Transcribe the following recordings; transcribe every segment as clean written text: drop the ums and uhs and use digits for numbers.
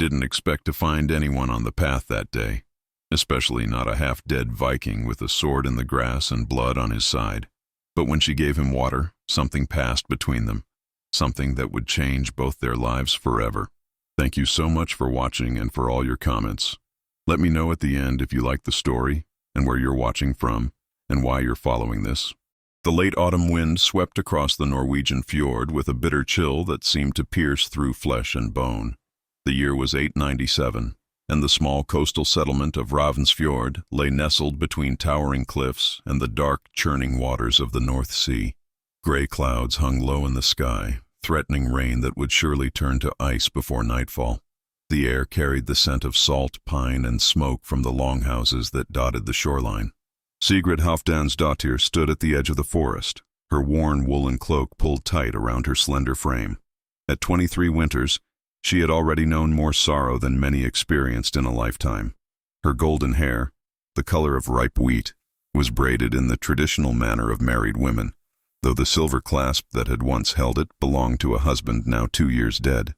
didn't expect to find anyone on the path that day, especially not a half-dead Viking with a sword in the grass and blood on his side. But when she gave him water, something passed between them, something that would change both their lives forever. Thank you so much for watching and for all your comments. Let me know at the end if you like the story and where you're watching from and why you're following this. The late autumn wind swept across the Norwegian fjord with a bitter chill that seemed to pierce through flesh and bone. The year was 897, and the small coastal settlement of Ravnsfjord lay nestled between towering cliffs and the dark, churning waters of the North Sea. Gray clouds hung low in the sky, threatening rain that would surely turn to ice before nightfall. The air carried the scent of salt, pine, and smoke from the longhouses that dotted the shoreline. Sigrid Halfdansdottir stood at the edge of the forest, her worn woolen cloak pulled tight around her slender frame. At 23 winters, she had already known more sorrow than many experienced in a lifetime. Her golden hair, the color of ripe wheat, was braided in the traditional manner of married women, though the silver clasp that had once held it belonged to a husband now 2 years dead.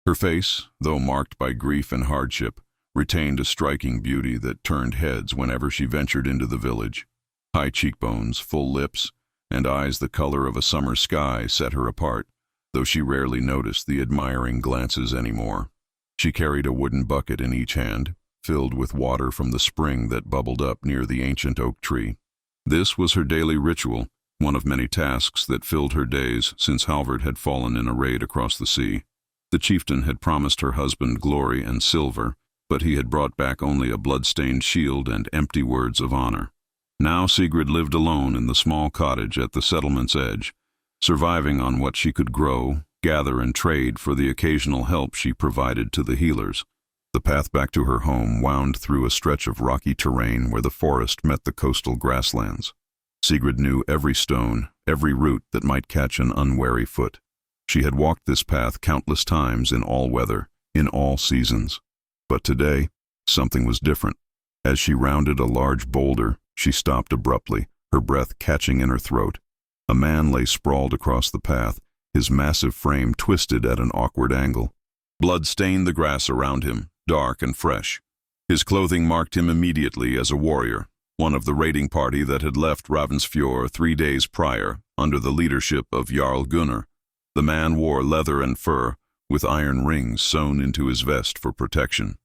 Her face, though marked by grief and hardship, retained a striking beauty that turned heads whenever she ventured into the village. High cheekbones, full lips, and eyes the color of a summer sky set her apart, though she rarely noticed the admiring glances anymore. She carried a wooden bucket in each hand, filled with water from the spring that bubbled up near the ancient oak tree. This was her daily ritual, one of many tasks that filled her days since Halvard had fallen in a raid across the sea. The chieftain had promised her husband glory and silver, but he had brought back only a blood-stained shield and empty words of honor. Now Sigrid lived alone in the small cottage at the settlement's edge, surviving on what she could grow, gather, and trade for the occasional help she provided to the healers. The path back to her home wound through a stretch of rocky terrain where the forest met the coastal grasslands. Sigrid knew every stone, every root that might catch an unwary foot. She had walked this path countless times in all weather, in all seasons. But today, something was different. As she rounded a large boulder, she stopped abruptly, her breath catching in her throat. A man lay sprawled across the path, his massive frame twisted at an awkward angle. Blood stained the grass around him, dark and fresh. His clothing marked him immediately as a warrior, one of the raiding party that had left Ravnsfjord 3 days prior under the leadership of Jarl Gunnar. The man wore leather and fur, with iron rings sewn into his vest for protection.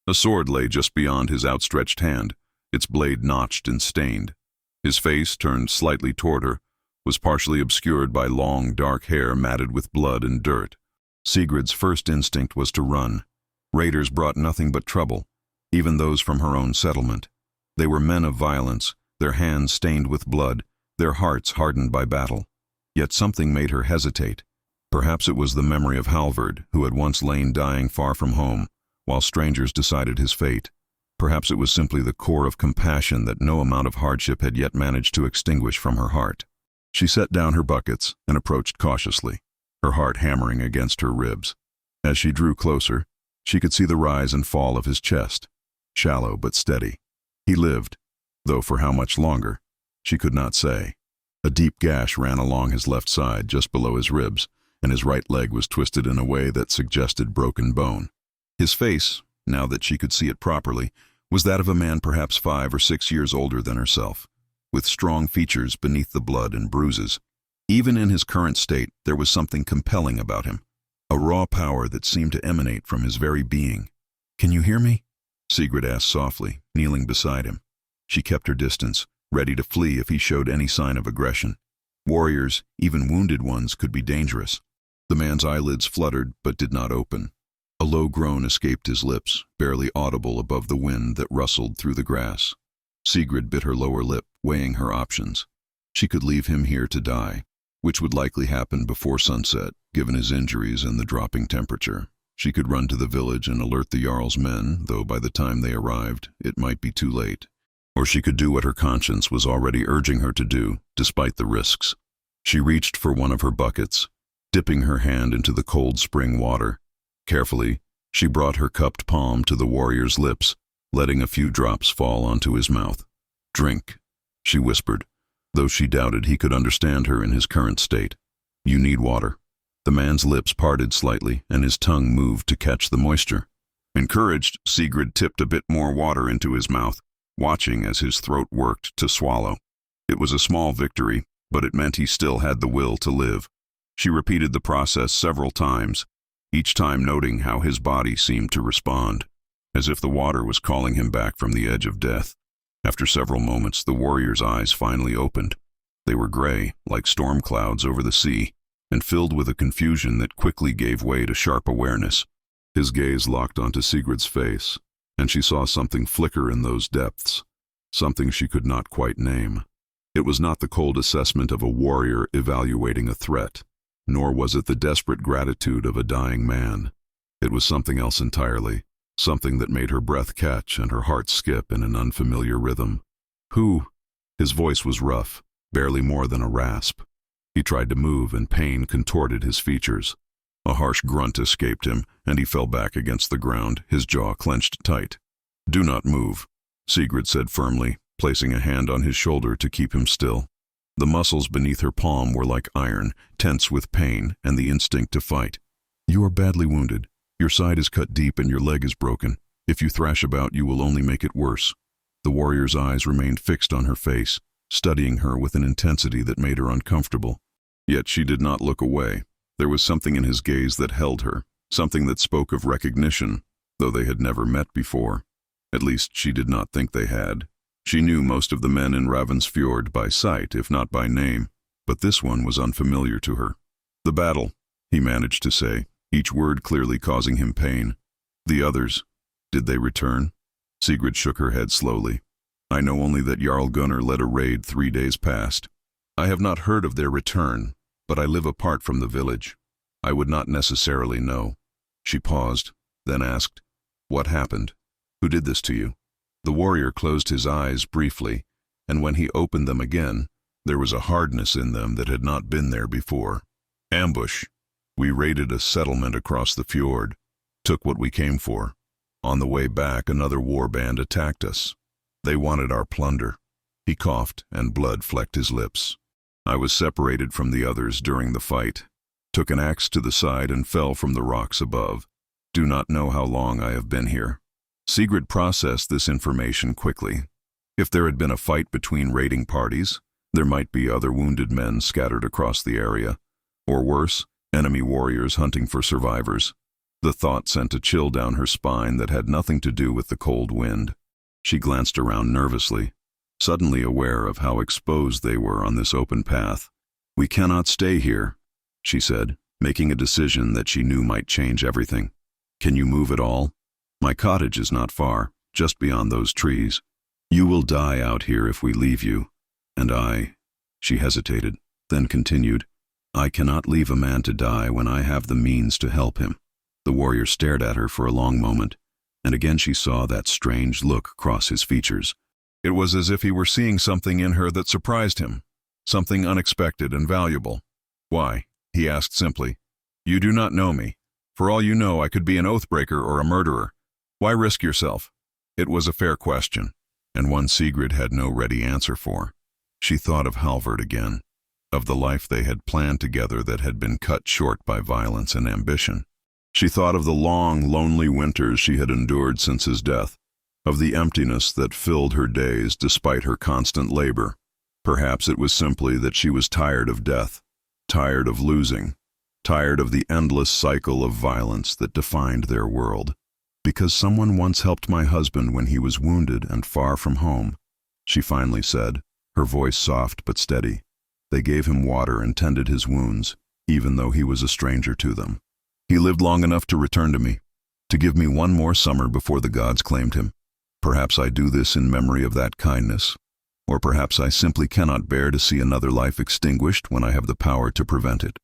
A sword lay just beyond his outstretched hand, its blade notched and stained. His face, turned slightly toward her, was partially obscured by long, dark hair matted with blood and dirt. Sigrid's first instinct was to run. Raiders brought nothing but trouble, even those from her own settlement. They were men of violence, their hands stained with blood, their hearts hardened by battle. Yet something made her hesitate. Perhaps it was the memory of Halvard, who had once lain dying far from home, while strangers decided his fate. Perhaps it was simply the core of compassion that no amount of hardship had yet managed to extinguish from her heart. She set down her buckets and approached cautiously, her heart hammering against her ribs. As she drew closer, she could see the rise and fall of his chest, shallow but steady. He lived, though for how much longer, she could not say. A deep gash ran along his left side just below his ribs, and his right leg was twisted in a way that suggested broken bone. His face, now that she could see it properly, was that of a man perhaps 5 or 6 years older than herself, with strong features beneath the blood and bruises. Even in his current state, there was something compelling about him, a raw power that seemed to emanate from his very being. "Can you hear me?" Sigrid asked softly, kneeling beside him. She kept her distance, ready to flee if he showed any sign of aggression. Warriors, even wounded ones, could be dangerous. The man's eyelids fluttered but did not open. A low groan escaped his lips, barely audible above the wind that rustled through the grass. Sigrid bit her lower lip, weighing her options. She could leave him here to die, which would likely happen before sunset, given his injuries and the dropping temperature. She could run to the village and alert the Jarl's men, though by the time they arrived, it might be too late. Or she could do what her conscience was already urging her to do, despite the risks. She reached for one of her buckets, dipping her hand into the cold spring water. Carefully, she brought her cupped palm to the warrior's lips, letting a few drops fall onto his mouth. "Drink," she whispered, though she doubted he could understand her in his current state. "You need water." The man's lips parted slightly, and his tongue moved to catch the moisture. Encouraged, Sigrid tipped a bit more water into his mouth, watching as his throat worked to swallow. It was a small victory, but it meant he still had the will to live. She repeated the process several times, each time noting how his body seemed to respond, as if the water was calling him back from the edge of death. After several moments, the warrior's eyes finally opened. They were gray, like storm clouds over the sea, and filled with a confusion that quickly gave way to sharp awareness. His gaze locked onto Sigrid's face, and she saw something flicker in those depths, something she could not quite name. It was not the cold assessment of a warrior evaluating a threat, nor was it the desperate gratitude of a dying man. It was something else entirely, something that made her breath catch and her heart skip in an unfamiliar rhythm. Who? His voice was rough, barely more than a rasp. He tried to move, and pain contorted his features. A harsh grunt escaped him, and he fell back against the ground, his jaw clenched tight. "Do not move," Sigrid said firmly, placing a hand on his shoulder to keep him still. The muscles beneath her palm were like iron, tense with pain and the instinct to fight. "You are badly wounded. Your side is cut deep and your leg is broken. If you thrash about, you will only make it worse." The warrior's eyes remained fixed on her face, studying her with an intensity that made her uncomfortable. Yet she did not look away. There was something in his gaze that held her, something that spoke of recognition, though they had never met before. At least she did not think they had. She knew most of the men in Ravensfjord by sight, if not by name, but this one was unfamiliar to her. "The battle," he managed to say, each word clearly causing him pain. "The others, did they return?" Sigrid shook her head slowly. "I know only that Jarl Gunnar led a raid 3 days past. I have not heard of their return, but I live apart from the village. I would not necessarily know." She paused, then asked, "What happened? Who did this to you?" The warrior closed his eyes briefly, and when he opened them again, there was a hardness in them that had not been there before. "Ambush. We raided a settlement across the fjord, took what we came for. On the way back, another war band attacked us. They wanted our plunder." He coughed, and blood flecked his lips. "I was separated from the others during the fight, took an axe to the side and fell from the rocks above. Do not know how long I have been here." Sigrid processed this information quickly. If there had been a fight between raiding parties, there might be other wounded men scattered across the area, or worse, enemy warriors hunting for survivors. The thought sent a chill down her spine that had nothing to do with the cold wind. She glanced around nervously, suddenly aware of how exposed they were on this open path. "We cannot stay here," she said, making a decision that she knew might change everything. "Can you move at all? My cottage is not far, just beyond those trees. You will die out here if we leave you. And She hesitated, then continued, "I cannot leave a man to die when I have the means to help him." The warrior stared at her for a long moment, and again she saw that strange look cross his features. It was as if he were seeing something in her that surprised him, something unexpected and valuable. "Why?" he asked simply. "You do not know me. For all you know, I could be an oathbreaker or a murderer. Why risk yourself?" It was a fair question, and one Sigrid had no ready answer for. She thought of Halvard again, of the life they had planned together that had been cut short by violence and ambition. She thought of the long, lonely winters she had endured since his death, of the emptiness that filled her days despite her constant labor. Perhaps it was simply that she was tired of death, tired of losing, tired of the endless cycle of violence that defined their world. "Because someone once helped my husband when he was wounded and far from home," she finally said, her voice soft but steady. "They gave him water and tended his wounds, even though he was a stranger to them. He lived long enough to return to me, to give me one more summer before the gods claimed him. Perhaps I do this in memory of that kindness, or perhaps I simply cannot bear to see another life extinguished when I have the power to prevent it."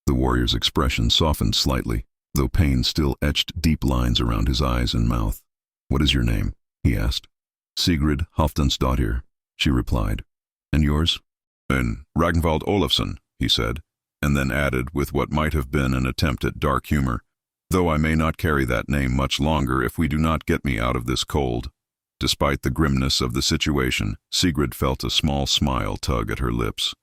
The warrior's expression softened slightly, though pain still etched deep lines around his eyes and mouth. "What is your name?" he asked. "Sigrid Halfdansdottir," she replied. "And yours?" "And Ragnvald Olafsson," he said, and then added with what might have been an attempt at dark humor, "though I may not carry that name much longer if we do not get me out of this cold." Despite the grimness of the situation, Sigrid felt a small smile tug at her lips.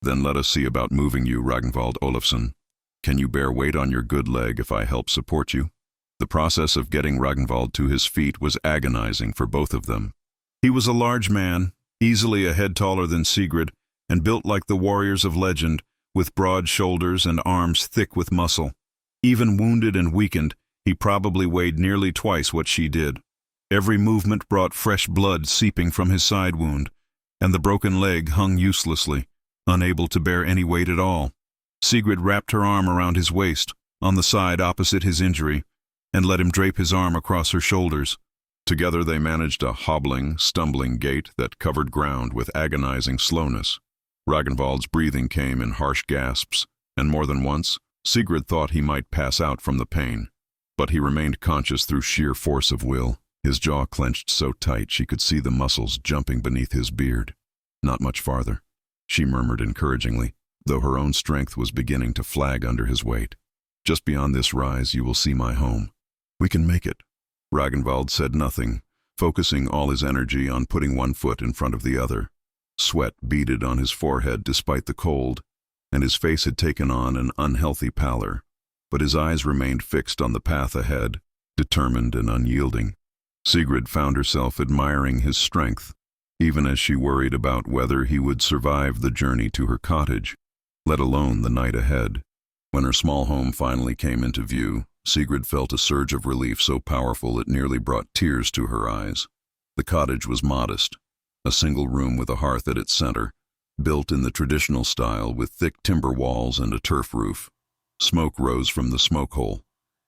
"Then let us see about moving you, Ragnvald Olafsson. Can you bear weight on your good leg if I help support you?" The process of getting Ragnvald to his feet was agonizing for both of them. He was a large man, easily a head taller than Sigrid, and built like the warriors of legend, with broad shoulders and arms thick with muscle. Even wounded and weakened, he probably weighed nearly twice what she did. Every movement brought fresh blood seeping from his side wound, and the broken leg hung uselessly, unable to bear any weight at all. Sigrid wrapped her arm around his waist, on the side opposite his injury, and let him drape his arm across her shoulders. Together they managed a hobbling, stumbling gait that covered ground with agonizing slowness. Ragnvald's breathing came in harsh gasps, and more than once, Sigrid thought he might pass out from the pain. But he remained conscious through sheer force of will, his jaw clenched so tight she could see the muscles jumping beneath his beard. "Not much farther," she murmured encouragingly, though her own strength was beginning to flag under his weight. "Just beyond this rise you will see my home. We can make it." Ragnvald said nothing, focusing all his energy on putting one foot in front of the other. Sweat beaded on his forehead despite the cold, and his face had taken on an unhealthy pallor, but his eyes remained fixed on the path ahead, determined and unyielding. Sigrid found herself admiring his strength, even as she worried about whether he would survive the journey to her cottage, let alone the night ahead. When her small home finally came into view, Sigrid felt a surge of relief so powerful it nearly brought tears to her eyes. The cottage was modest, a single room with a hearth at its center, built in the traditional style with thick timber walls and a turf roof. Smoke rose from the smoke hole,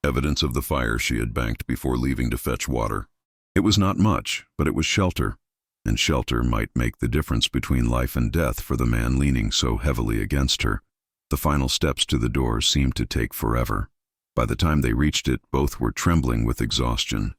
evidence of the fire she had banked before leaving to fetch water. It was not much, but it was shelter, and shelter might make the difference between life and death for the man leaning so heavily against her. The final steps to the door seemed to take forever. By the time they reached it, both were trembling with exhaustion.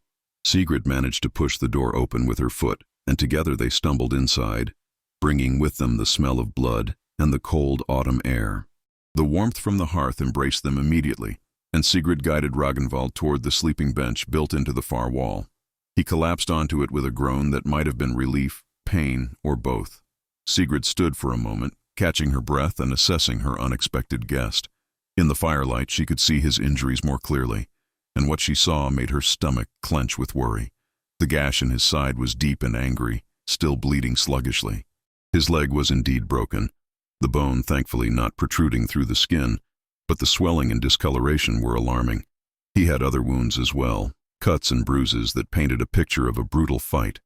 Sigrid managed to push the door open with her foot, and together they stumbled inside, bringing with them the smell of blood and the cold autumn air. The warmth from the hearth embraced them immediately, and Sigrid guided Ragnvald toward the sleeping bench built into the far wall. He collapsed onto it with a groan that might have been relief, pain, or both. Sigrid stood for a moment, catching her breath and assessing her unexpected guest. In the firelight she could see his injuries more clearly, and what she saw made her stomach clench with worry. The gash in his side was deep and angry, still bleeding sluggishly. His leg was indeed broken, the bone thankfully not protruding through the skin, but the swelling and discoloration were alarming. He had other wounds as well, cuts and bruises that painted a picture of a brutal fight.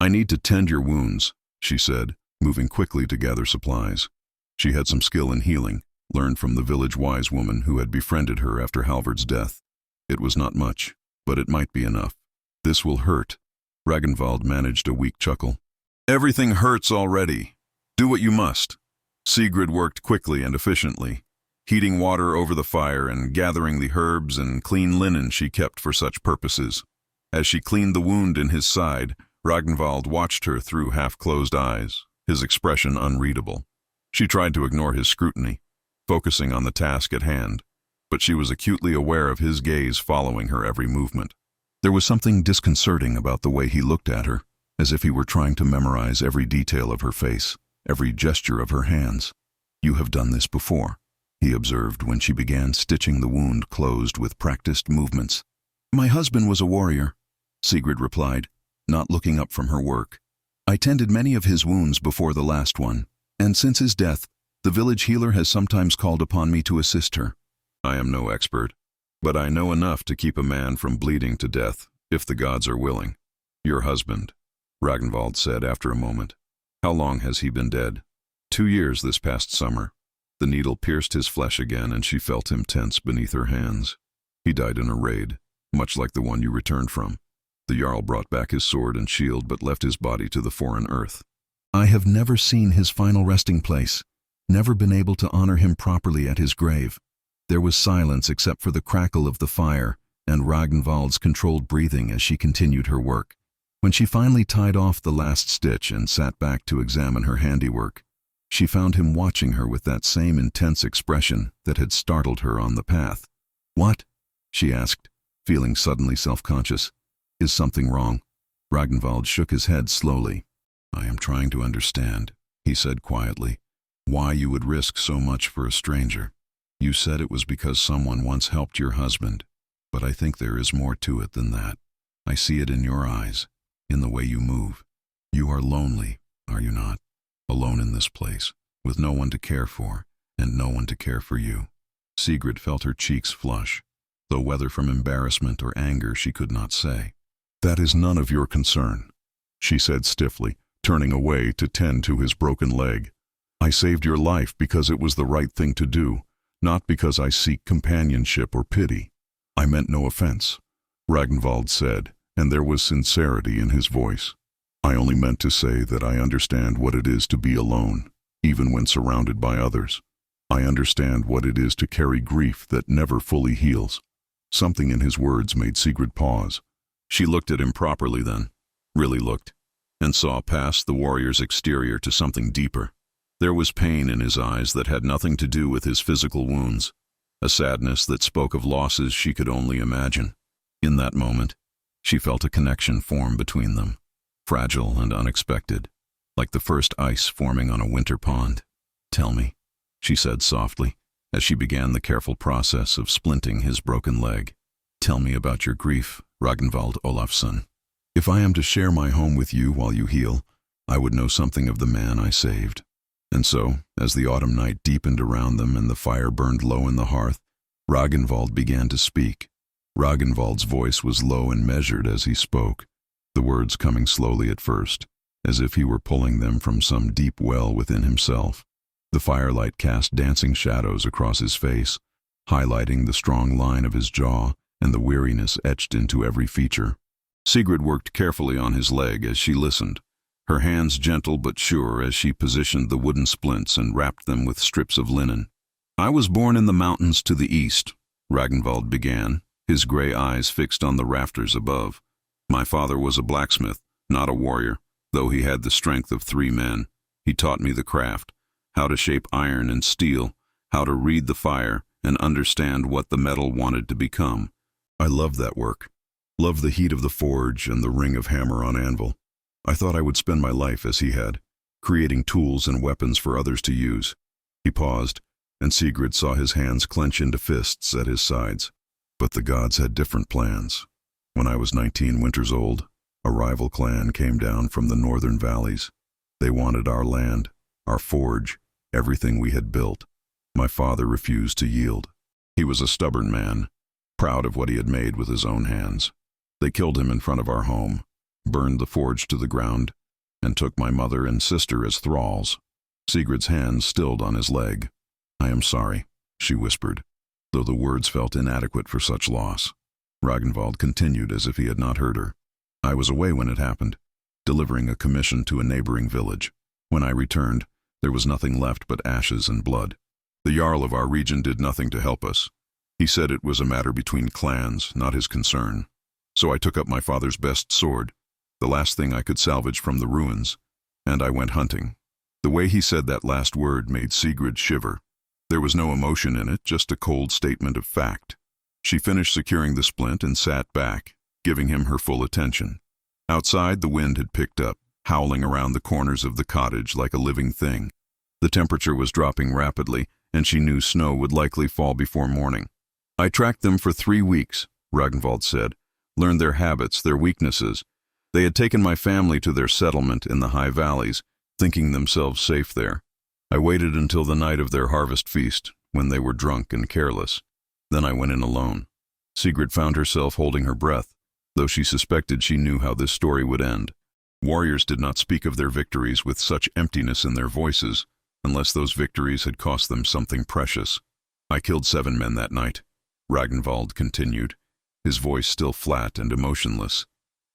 "I need to tend your wounds," she said, moving quickly to gather supplies. She had some skill in healing, learned from the village wise woman who had befriended her after Halvard's death. It was not much, but it might be enough. "This will hurt." Ragnvald managed a weak chuckle. "Everything hurts already. Do what you must." Sigrid worked quickly and efficiently, heating water over the fire and gathering the herbs and clean linen she kept for such purposes. As she cleaned the wound in his side, Ragnvald watched her through half-closed eyes, his expression unreadable. She tried to ignore his scrutiny, focusing on the task at hand, but she was acutely aware of his gaze following her every movement. There was something disconcerting about the way he looked at her, as if he were trying to memorize every detail of her face, every gesture of her hands. "You have done this before," he observed when she began stitching the wound closed with practiced movements. "My husband was a warrior," Sigrid replied, not looking up from her work. "I tended many of his wounds before the last one, and since his death, the village healer has sometimes called upon me to assist her." "I am no expert, but I know enough to keep a man from bleeding to death, if the gods are willing." "Your husband," Ragnvald said after a moment. "How long has he been dead?" 2 years this past summer." The needle pierced his flesh again, and she felt him tense beneath her hands. "He died in a raid, much like the one you returned from. The Jarl brought back his sword and shield, but left his body to the foreign earth." "I have never seen his final resting place, never been able to honor him properly at his grave." There was silence except for the crackle of the fire and Ragnvald's controlled breathing as she continued her work. When she finally tied off the last stitch and sat back to examine her handiwork, she found him watching her with that same intense expression that had startled her on the path. "What?" she asked, feeling suddenly self-conscious. "Is something wrong?" Ragnvald shook his head slowly. "I am trying to understand," he said quietly, "why you would risk so much for a stranger. You said it was because someone once helped your husband. But I think there is more to it than that. I see it in your eyes, in the way you move. You are lonely, are you not? Alone in this place, with no one to care for, and no one to care for you. Sigrid felt her cheeks flush, though whether from embarrassment or anger she could not say. That is none of your concern, she said stiffly, turning away to tend to his broken leg. I saved your life because it was the right thing to do, not because I seek companionship or pity. I meant no offense, Ragnvald said, and there was sincerity in his voice. I only meant to say that I understand what it is to be alone, even when surrounded by others. I understand what it is to carry grief that never fully heals. Something in his words made Sigrid pause. She looked at him properly then, really looked, and saw past the warrior's exterior to something deeper. There was pain in his eyes that had nothing to do with his physical wounds, a sadness that spoke of losses she could only imagine. In that moment, she felt a connection form between them, fragile and unexpected, like the first ice forming on a winter pond. Tell me, she said softly, as she began the careful process of splinting his broken leg. Tell me about your grief, Ragnvald Olafsson. If I am to share my home with you while you heal, I would know something of the man I saved. And so, as the autumn night deepened around them and the fire burned low in the hearth, Ragnvald began to speak. Ragnvald's voice was low and measured as he spoke, the words coming slowly at first, as if he were pulling them from some deep well within himself. The firelight cast dancing shadows across his face, highlighting the strong line of his jaw and the weariness etched into every feature. Sigrid worked carefully on his leg as she listened, her hands gentle but sure as she positioned the wooden splints and wrapped them with strips of linen. I was born in the mountains to the east, Ragnvald began, his gray eyes fixed on the rafters above. My father was a blacksmith, not a warrior, though he had the strength of 3 men. He taught me the craft, how to shape iron and steel, how to read the fire and understand what the metal wanted to become. I loved that work, loved the heat of the forge and the ring of hammer on anvil. I thought I would spend my life as he had, creating tools and weapons for others to use. He paused, and Sigrid saw his hands clench into fists at his sides. But the gods had different plans. When I was 19 winters old, a rival clan came down from the northern valleys. They wanted our land, our forge, everything we had built. My father refused to yield. He was a stubborn man, proud of what he had made with his own hands. They killed him in front of our home, burned the forge to the ground, and took my mother and sister as thralls. Sigrid's hand stilled on his leg. I am sorry, she whispered, though the words felt inadequate for such loss. Ragnvald continued as if he had not heard her. I was away when it happened, delivering a commission to a neighboring village. When I returned, there was nothing left but ashes and blood. The Jarl of our region did nothing to help us. He said it was a matter between clans, not his concern. So I took up my father's best sword, the last thing I could salvage from the ruins, and I went hunting. The way he said that last word made Sigrid shiver. There was no emotion in it, just a cold statement of fact. She finished securing the splint and sat back, giving him her full attention. Outside, the wind had picked up, howling around the corners of the cottage like a living thing. The temperature was dropping rapidly, and she knew snow would likely fall before morning. I tracked them for 3 weeks, Ragnvald said, learned their habits, their weaknesses. They had taken my family to their settlement in the high valleys, thinking themselves safe there. I waited until the night of their harvest feast, when they were drunk and careless. Then I went in alone. Sigrid found herself holding her breath, though she suspected she knew how this story would end. Warriors did not speak of their victories with such emptiness in their voices, unless those victories had cost them something precious. I killed 7 men that night, Ragnvald continued, his voice still flat and emotionless.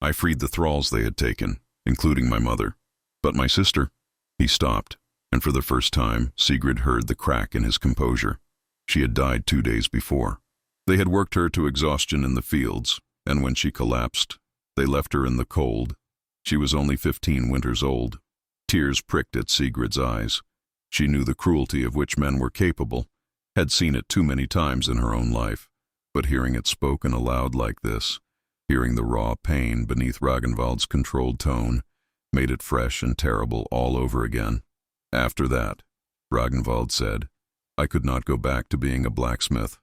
I freed the thralls they had taken, including my mother. But my sister? He stopped, and for the first time, Sigrid heard the crack in his composure. She had died 2 days before. They had worked her to exhaustion in the fields, and when she collapsed, they left her in the cold. She was only 15 winters old. Tears pricked at Sigrid's eyes. She knew the cruelty of which men were capable, had seen it too many times in her own life, but hearing it spoken aloud like this, hearing the raw pain beneath Ragnvald's controlled tone, made it fresh and terrible all over again. After that, Ragnvald said, I could not go back to being a blacksmith.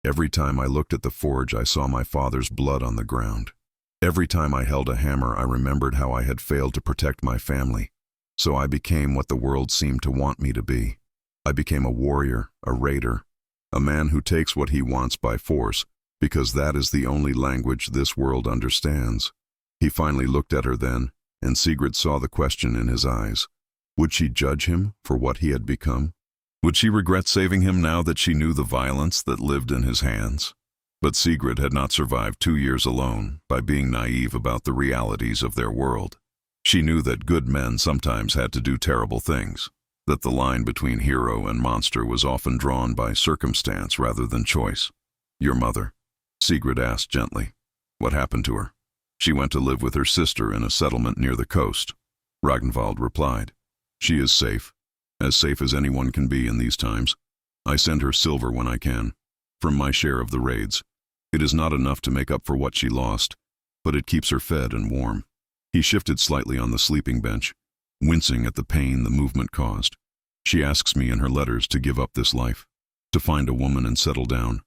Every time I looked at the forge, I saw my father's blood on the ground. Every time I held a hammer, I remembered how I had failed to protect my family. So I became what the world seemed to want me to be. I became a warrior, a raider, a man who takes what he wants by force, because that is the only language this world understands. He finally looked at her then, and Sigrid saw the question in his eyes. Would she judge him for what he had become? Would she regret saving him now that she knew the violence that lived in his hands? But Sigrid had not survived 2 years alone by being naive about the realities of their world. She knew that good men sometimes had to do terrible things, that the line between hero and monster was often drawn by circumstance rather than choice. Your mother? Sigrid asked gently. What happened to her? She went to live with her sister in a settlement near the coast. Ragnvald replied. She is safe as anyone can be in these times. I send her silver when I can, from my share of the raids. It is not enough to make up for what she lost, but it keeps her fed and warm. He shifted slightly on the sleeping bench, wincing at the pain the movement caused. She asks me in her letters to give up this life, to find a woman and settle down,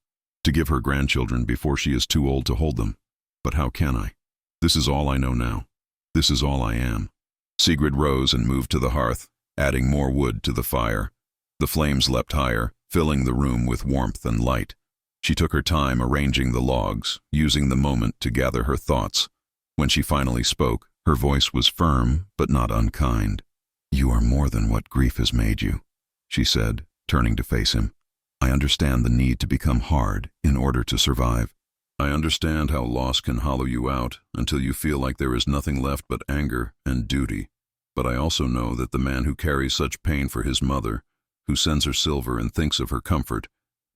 to give her grandchildren before she is too old to hold them. But how can I? This is all I know now. This is all I am. Sigrid rose and moved to the hearth, adding more wood to the fire. The flames leapt higher, filling the room with warmth and light. She took her time arranging the logs, using the moment to gather her thoughts. When she finally spoke, her voice was firm but not unkind. You are more than what grief has made you, she said, turning to face him. I understand the need to become hard in order to survive. I understand how loss can hollow you out until you feel like there is nothing left but anger and duty. But I also know that the man who carries such pain for his mother, who sends her silver and thinks of her comfort,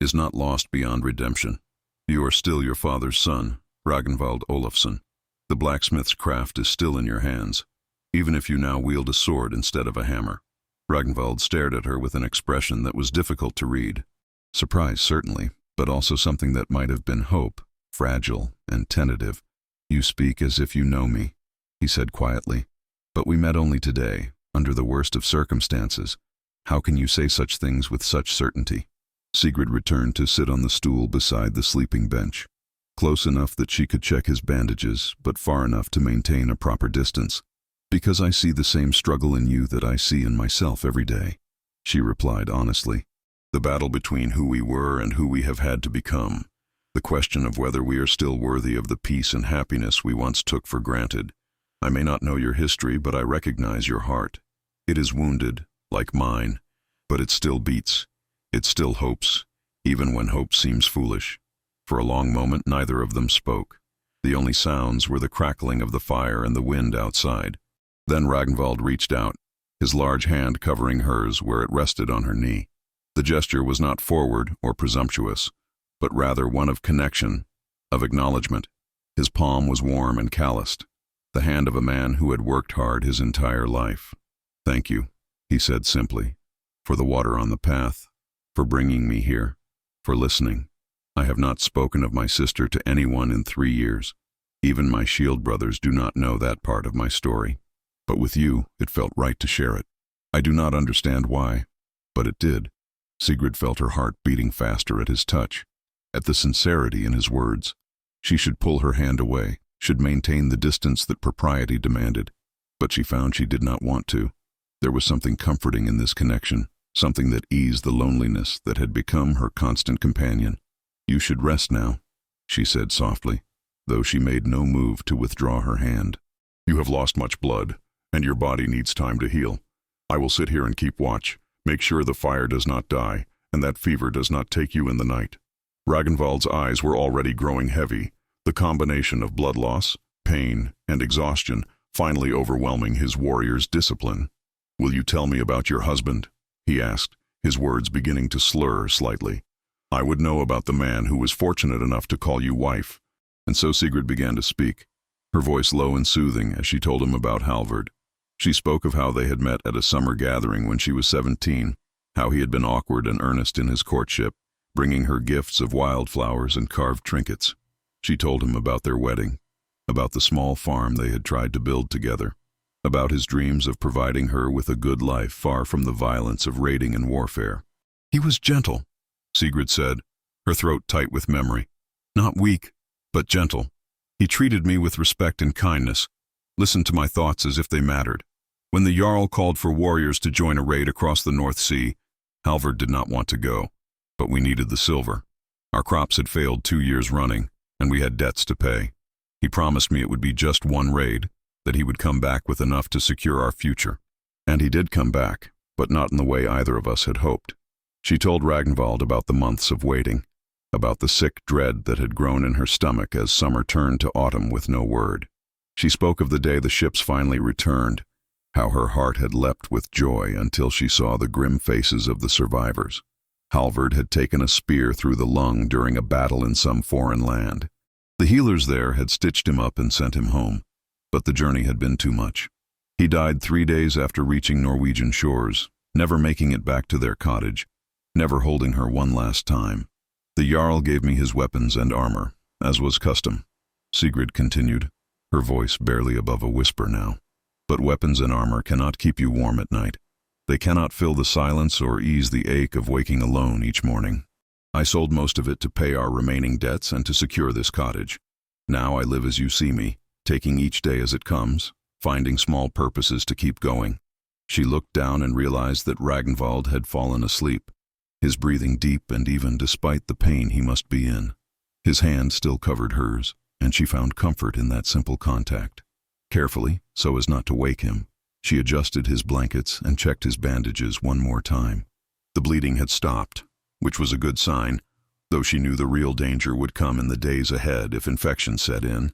is not lost beyond redemption. You are still your father's son, Ragnvald Olafsson. The blacksmith's craft is still in your hands, even if you now wield a sword instead of a hammer. Ragnvald stared at her with an expression that was difficult to read. Surprise, certainly, but also something that might have been hope, fragile and tentative. You speak as if you know me, he said quietly. But we met only today, under the worst of circumstances. How can you say such things with such certainty? Sigrid returned to sit on the stool beside the sleeping bench, close enough that she could check his bandages, but far enough to maintain a proper distance. Because I see the same struggle in you that I see in myself every day, she replied honestly. The battle between who we were and who we have had to become. The question of whether we are still worthy of the peace and happiness we once took for granted. I may not know your history, but I recognize your heart. It is wounded, like mine, but it still beats. It still hopes, even when hope seems foolish. For a long moment, neither of them spoke. The only sounds were the crackling of the fire and the wind outside. Then Ragnvald reached out, his large hand covering hers where it rested on her knee. The gesture was not forward or presumptuous, but rather one of connection, of acknowledgement. His palm was warm and calloused, the hand of a man who had worked hard his entire life. Thank you, he said simply, for the water on the path, for bringing me here, for listening. I have not spoken of my sister to anyone in 3 years. Even my shield brothers do not know that part of my story. But with you, it felt right to share it. I do not understand why, but it did. Sigrid felt her heart beating faster at his touch, at the sincerity in his words. She should pull her hand away, should maintain the distance that propriety demanded, but she found she did not want to. There was something comforting in this connection, something that eased the loneliness that had become her constant companion. You should rest now, she said softly, though she made no move to withdraw her hand. You have lost much blood, and your body needs time to heal. I will sit here and keep watch, make sure the fire does not die, and that fever does not take you in the night. Ragnvald's eyes were already growing heavy, the combination of blood loss, pain, and exhaustion finally overwhelming his warrior's discipline. Will you tell me about your husband? He asked, his words beginning to slur slightly. I would know about the man who was fortunate enough to call you wife. And so Sigrid began to speak, her voice low and soothing as she told him about Halvard. She spoke of how they had met at a summer gathering when she was 17, how he had been awkward and earnest in his courtship, bringing her gifts of wildflowers and carved trinkets. She told him about their wedding, about the small farm they had tried to build together, about his dreams of providing her with a good life far from the violence of raiding and warfare. He was gentle, Sigrid said, her throat tight with memory. Not weak, but gentle. He treated me with respect and kindness, listened to my thoughts as if they mattered. When the Jarl called for warriors to join a raid across the North Sea, Halvard did not want to go, but we needed the silver. Our crops had failed 2 years running, and we had debts to pay. He promised me it would be just one raid, that he would come back with enough to secure our future. And he did come back, but not in the way either of us had hoped. She told Ragnvald about the months of waiting, about the sick dread that had grown in her stomach as summer turned to autumn with no word. She spoke of the day the ships finally returned, how her heart had leapt with joy until she saw the grim faces of the survivors. Halvard had taken a spear through the lung during a battle in some foreign land. The healers there had stitched him up and sent him home, but the journey had been too much. He died 3 days after reaching Norwegian shores, never making it back to their cottage, never holding her one last time. The Jarl gave me his weapons and armor, as was custom. Sigrid continued, her voice barely above a whisper now. But weapons and armor cannot keep you warm at night. They cannot fill the silence or ease the ache of waking alone each morning. I sold most of it to pay our remaining debts and to secure this cottage. Now I live as you see me, taking each day as it comes, finding small purposes to keep going. She looked down and realized that Ragnvald had fallen asleep, his breathing deep and even despite the pain he must be in. His hand still covered hers, and she found comfort in that simple contact. Carefully, so as not to wake him, she adjusted his blankets and checked his bandages one more time. The bleeding had stopped, which was a good sign, though she knew the real danger would come in the days ahead if infection set in.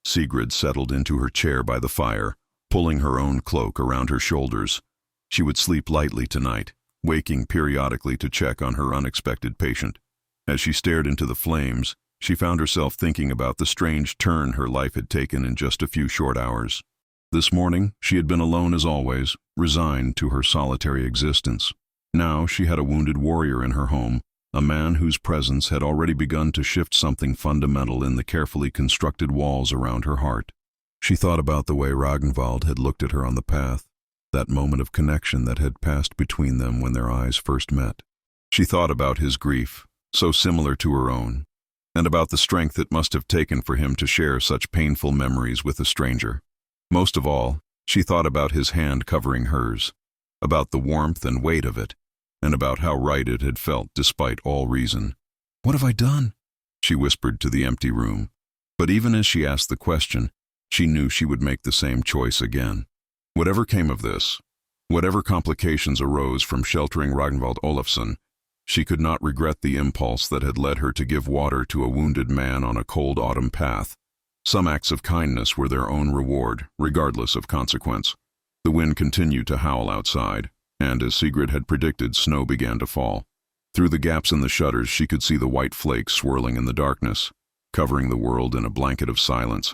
Sigrid settled into her chair by the fire, pulling her own cloak around her shoulders. She would sleep lightly tonight, waking periodically to check on her unexpected patient. As she stared into the flames, she found herself thinking about the strange turn her life had taken in just a few short hours. This morning, she had been alone as always, resigned to her solitary existence. Now she had a wounded warrior in her home, a man whose presence had already begun to shift something fundamental in the carefully constructed walls around her heart. She thought about the way Ragnvald had looked at her on the path, that moment of connection that had passed between them when their eyes first met. She thought about his grief, so similar to her own, and about the strength it must have taken for him to share such painful memories with a stranger. Most of all, she thought about his hand covering hers, about the warmth and weight of it, and about how right it had felt despite all reason. "What have I done?" she whispered to the empty room. But even as she asked the question, she knew she would make the same choice again. Whatever came of this, whatever complications arose from sheltering Ragnvald Olafsson, she could not regret the impulse that had led her to give water to a wounded man on a cold autumn path. Some acts of kindness were their own reward, regardless of consequence. The wind continued to howl outside, and as Sigrid had predicted, snow began to fall. Through the gaps in the shutters, she could see the white flakes swirling in the darkness, covering the world in a blanket of silence.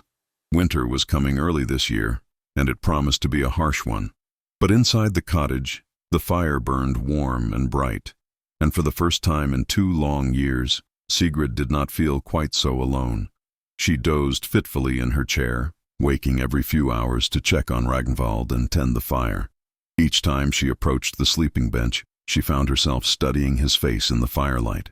Winter was coming early this year, and it promised to be a harsh one. But inside the cottage, the fire burned warm and bright, and for the first time in 2 long years, Sigrid did not feel quite so alone. She dozed fitfully in her chair, waking every few hours to check on Ragnvald and tend the fire. Each time she approached the sleeping bench, she found herself studying his face in the firelight.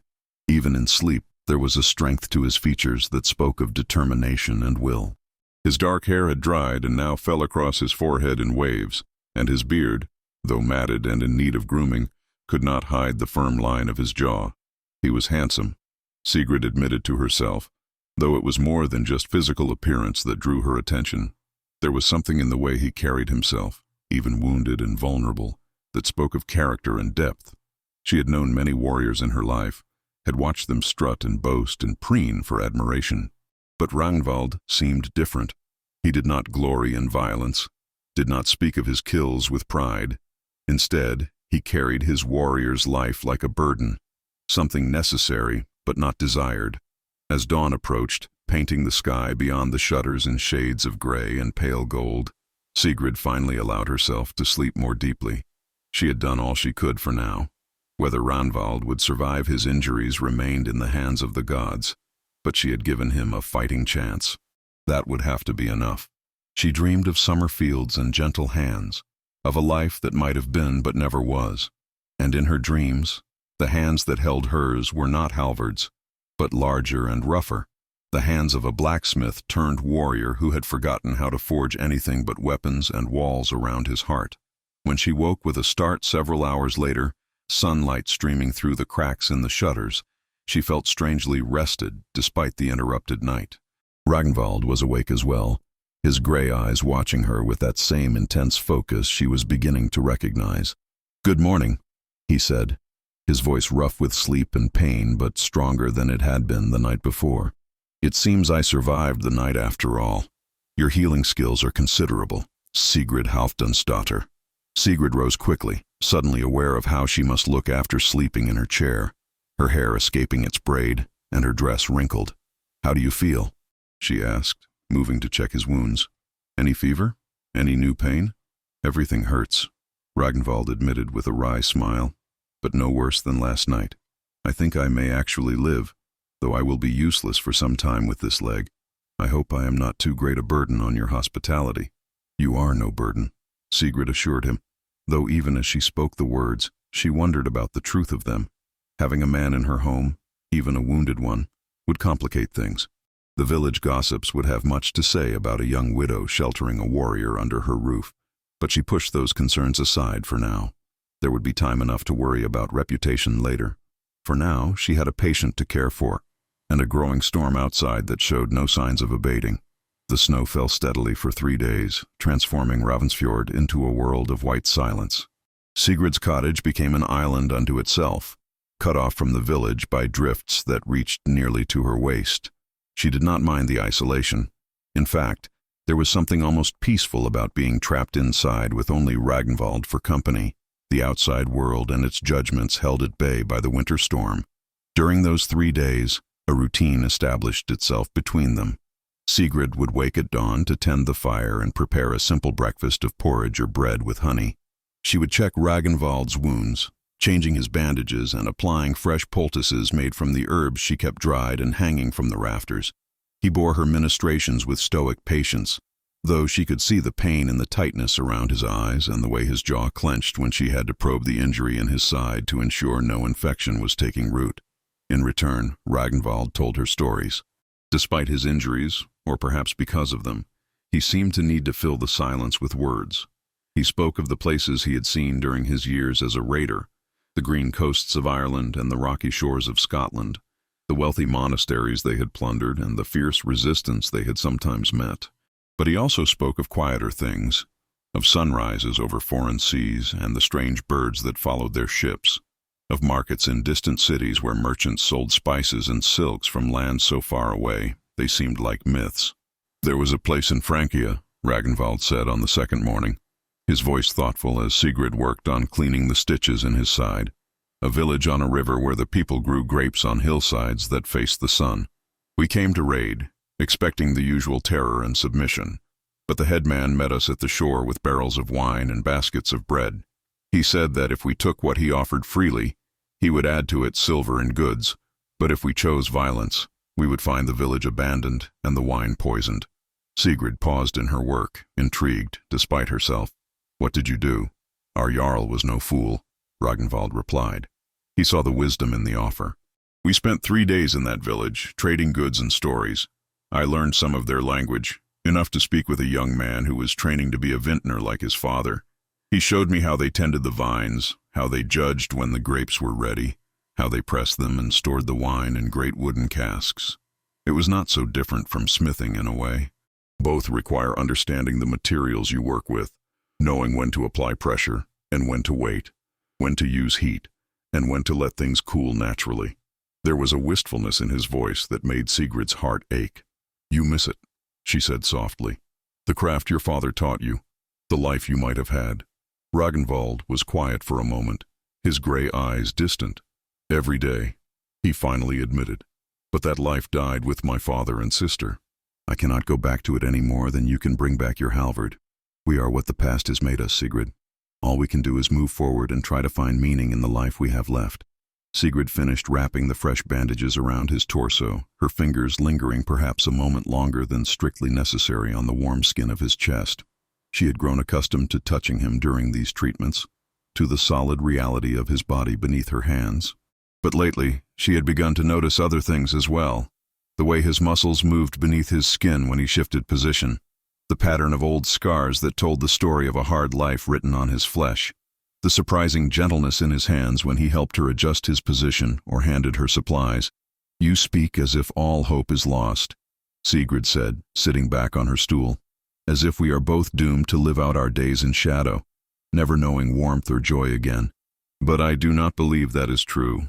Even in sleep, there was a strength to his features that spoke of determination and will. His dark hair had dried and now fell across his forehead in waves, and his beard, though matted and in need of grooming, could not hide the firm line of his jaw. He was handsome, Sigrid admitted to herself, though it was more than just physical appearance that drew her attention. There was something in the way he carried himself, even wounded and vulnerable, that spoke of character and depth. She had known many warriors in her life, had watched them strut and boast and preen for admiration. But Ragnvald seemed different. He did not glory in violence, did not speak of his kills with pride. Instead, he carried his warrior's life like a burden, something necessary but not desired. As dawn approached, painting the sky beyond the shutters in shades of gray and pale gold, Sigrid finally allowed herself to sleep more deeply. She had done all she could for now. Whether Ragnvald would survive his injuries remained in the hands of the gods, but she had given him a fighting chance. That would have to be enough. She dreamed of summer fields and gentle hands, of a life that might have been but never was. And in her dreams, the hands that held hers were not Halvard's. but larger and rougher. The hands of a blacksmith-turned warrior who had forgotten how to forge anything but weapons and walls around his heart. When she woke with a start several hours later, sunlight streaming through the cracks in the shutters, she felt strangely rested despite the interrupted night. Ragnvald was awake as well, his gray eyes watching her with that same intense focus she was beginning to recognize. "Good morning," he said, his voice rough with sleep and pain but stronger than it had been the night before. "It seems I survived the night after all. Your healing skills are considerable, Sigrid Halfdansdottir." Sigrid rose quickly, suddenly aware of how she must look after sleeping in her chair, her hair escaping its braid and her dress wrinkled. "How do you feel?" she asked, moving to check his wounds. "Any fever? Any new pain?" "Everything hurts," Ragnvald admitted with a wry smile, "but no worse than last night. I think I may actually live, though I will be useless for some time with this leg. I hope I am not too great a burden on your hospitality." "You are no burden," Sigrid assured him, though even as she spoke the words, she wondered about the truth of them. Having a man in her home, even a wounded one, would complicate things. The village gossips would have much to say about a young widow sheltering a warrior under her roof, but she pushed those concerns aside for now. There would be time enough to worry about reputation later. For now, she had a patient to care for, and a growing storm outside that showed no signs of abating. The snow fell steadily for 3 days, transforming Ravensfjord into a world of white silence. Sigrid's cottage became an island unto itself, cut off from the village by drifts that reached nearly to her waist. She did not mind the isolation. In fact, there was something almost peaceful about being trapped inside with only Ragnvald for company, the outside world and its judgments held at bay by the winter storm. During those 3 days, a routine established itself between them. Sigrid would wake at dawn to tend the fire and prepare a simple breakfast of porridge or bread with honey. She would check Ragnvald's wounds, changing his bandages and applying fresh poultices made from the herbs she kept dried and hanging from the rafters. He bore her ministrations with stoic patience, though she could see the pain and the tightness around his eyes and the way his jaw clenched when she had to probe the injury in his side to ensure no infection was taking root. In return, Ragnvald told her stories. Despite his injuries, or perhaps because of them, he seemed to need to fill the silence with words. He spoke of the places he had seen during his years as a raider, the green coasts of Ireland and the rocky shores of Scotland, the wealthy monasteries they had plundered and the fierce resistance they had sometimes met. But he also spoke of quieter things, of sunrises over foreign seas and the strange birds that followed their ships, of markets in distant cities where merchants sold spices and silks from lands so far away they seemed like myths. "There was a place in Francia," Ragnvald said on the second morning, his voice thoughtful as Sigrid worked on cleaning the stitches in his side. "A village on a river where the people grew grapes on hillsides that faced the sun. We came to raid, expecting the usual terror and submission, but the headman met us at the shore with barrels of wine and baskets of bread. He said that if we took what he offered freely, he would add to it silver and goods, but if we chose violence, we would find the village abandoned and the wine poisoned." Sigrid paused in her work, intrigued, despite herself. "What did you do?" "Our Jarl was no fool," Ragnvald replied. He saw the wisdom in the offer. "We spent 3 days in that village, trading goods and stories. I learned some of their language, enough to speak with a young man who was training to be a vintner like his father. He showed me how they tended the vines, how they judged when the grapes were ready, how they pressed them and stored the wine in great wooden casks. It was not so different from smithing in a way. Both require understanding the materials you work with, knowing when to apply pressure and when to wait, when to use heat, and when to let things cool naturally." There was a wistfulness in his voice that made Sigrid's heart ache. "You miss it," she said softly. "The craft your father taught you, the life you might have had." Ragnvald was quiet for a moment, his gray eyes distant. "Every day," he finally admitted. "But that life died with my father and sister. I cannot go back to it any more than you can bring back your halberd. We are what the past has made us, Sigrid. All we can do is move forward and try to find meaning in the life we have left." Sigrid finished wrapping the fresh bandages around his torso, her fingers lingering perhaps a moment longer than strictly necessary on the warm skin of his chest. She had grown accustomed to touching him during these treatments, to the solid reality of his body beneath her hands. But lately, she had begun to notice other things as well. The way his muscles moved beneath his skin when he shifted position. The pattern of old scars that told the story of a hard life written on his flesh. The surprising gentleness in his hands when he helped her adjust his position or handed her supplies. "You speak as if all hope is lost," Sigrid said, sitting back on her stool. "As if we are both doomed to live out our days in shadow, never knowing warmth or joy again. But I do not believe that is true.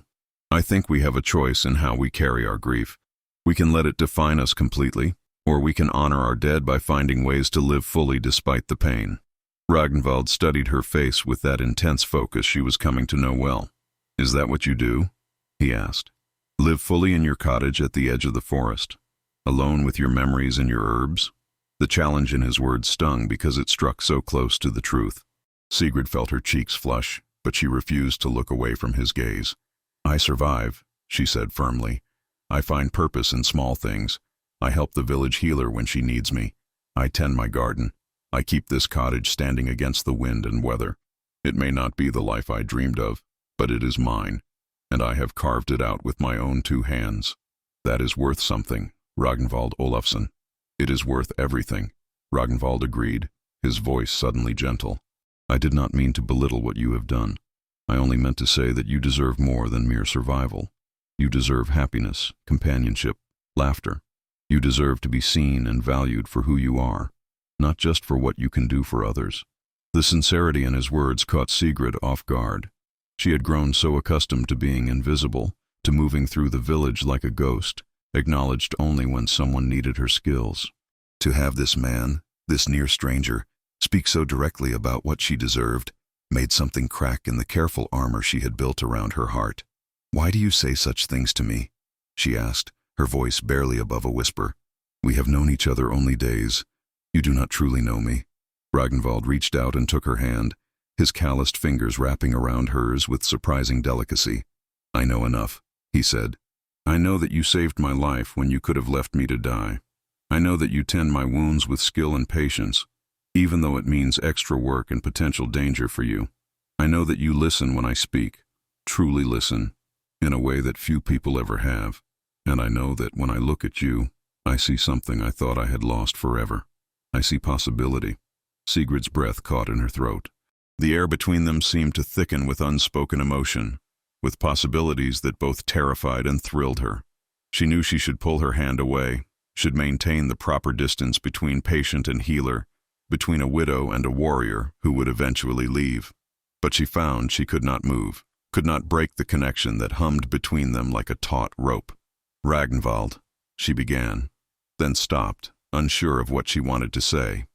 I think we have a choice in how we carry our grief. We can let it define us completely, or we can honor our dead by finding ways to live fully despite the pain." Ragnvald studied her face with that intense focus she was coming to know well. "Is that what you do?" he asked. "Live fully in your cottage at the edge of the forest, alone with your memories and your herbs?" The challenge in his words stung because it struck so close to the truth. Sigrid felt her cheeks flush, but she refused to look away from his gaze. "I survive," she said firmly. "I find purpose in small things. I help the village healer when she needs me. I tend my garden. I keep this cottage standing against the wind and weather. It may not be the life I dreamed of, but it is mine, and I have carved it out with my own 2 hands. That is worth something, Ragnvald Olafsson." "It is worth everything," Ragnvald agreed, his voice suddenly gentle. "I did not mean to belittle what you have done. I only meant to say that you deserve more than mere survival. You deserve happiness, companionship, laughter. You deserve to be seen and valued for who you are, not just for what you can do for others." The sincerity in his words caught Sigrid off guard. She had grown so accustomed to being invisible, to moving through the village like a ghost, acknowledged only when someone needed her skills. To have this man, this near stranger, speak so directly about what she deserved, made something crack in the careful armor she had built around her heart. "Why do you say such things to me?" she asked, her voice barely above a whisper. "We have known each other only days. You do not truly know me." Ragnvald reached out and took her hand, his calloused fingers wrapping around hers with surprising delicacy. "I know enough," he said. "I know that you saved my life when you could have left me to die. I know that you tend my wounds with skill and patience, even though it means extra work and potential danger for you. I know that you listen when I speak, truly listen, in a way that few people ever have. And I know that when I look at you, I see something I thought I had lost forever. I see possibility." Sigrid's breath caught in her throat. The air between them seemed to thicken with unspoken emotion, with possibilities that both terrified and thrilled her. She knew she should pull her hand away, should maintain the proper distance between patient and healer, between a widow and a warrior who would eventually leave. But she found she could not move, could not break the connection that hummed between them like a taut rope. "Ragnvald," she began, then stopped, unsure of what she wanted to say.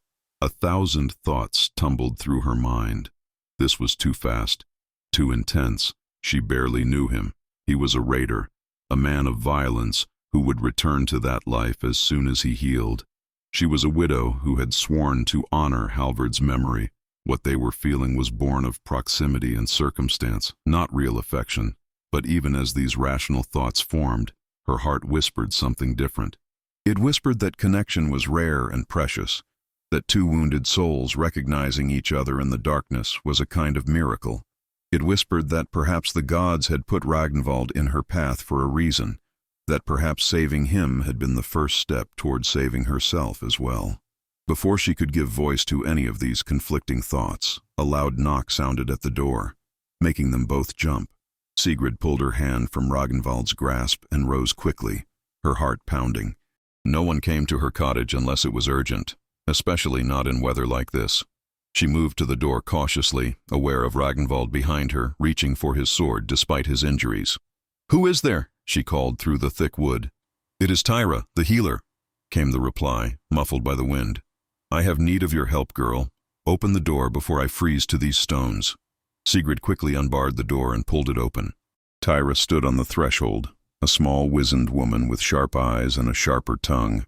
1,000 thoughts tumbled through her mind. This was too fast, too intense. She barely knew him. He was a raider, a man of violence who would return to that life as soon as he healed. She was a widow who had sworn to honor Halvard's memory. What they were feeling was born of proximity and circumstance, not real affection. But even as these rational thoughts formed, her heart whispered something different. It whispered that connection was rare and precious, that 2 wounded souls recognizing each other in the darkness was a kind of miracle. It whispered that perhaps the gods had put Ragnvald in her path for a reason, that perhaps saving him had been the first step toward saving herself as well. Before she could give voice to any of these conflicting thoughts, a loud knock sounded at the door, making them both jump. Sigrid pulled her hand from Ragnvald's grasp and rose quickly, her heart pounding. No one came to her cottage unless it was urgent, especially not in weather like this. She moved to the door cautiously, aware of Ragnvald behind her, reaching for his sword despite his injuries. "Who is there?" she called through the thick wood. "It is Tyra, the healer," came the reply, muffled by the wind. "I have need of your help, girl. Open the door before I freeze to these stones." Sigrid quickly unbarred the door and pulled it open. Tyra stood on the threshold, a small wizened woman with sharp eyes and a sharper tongue.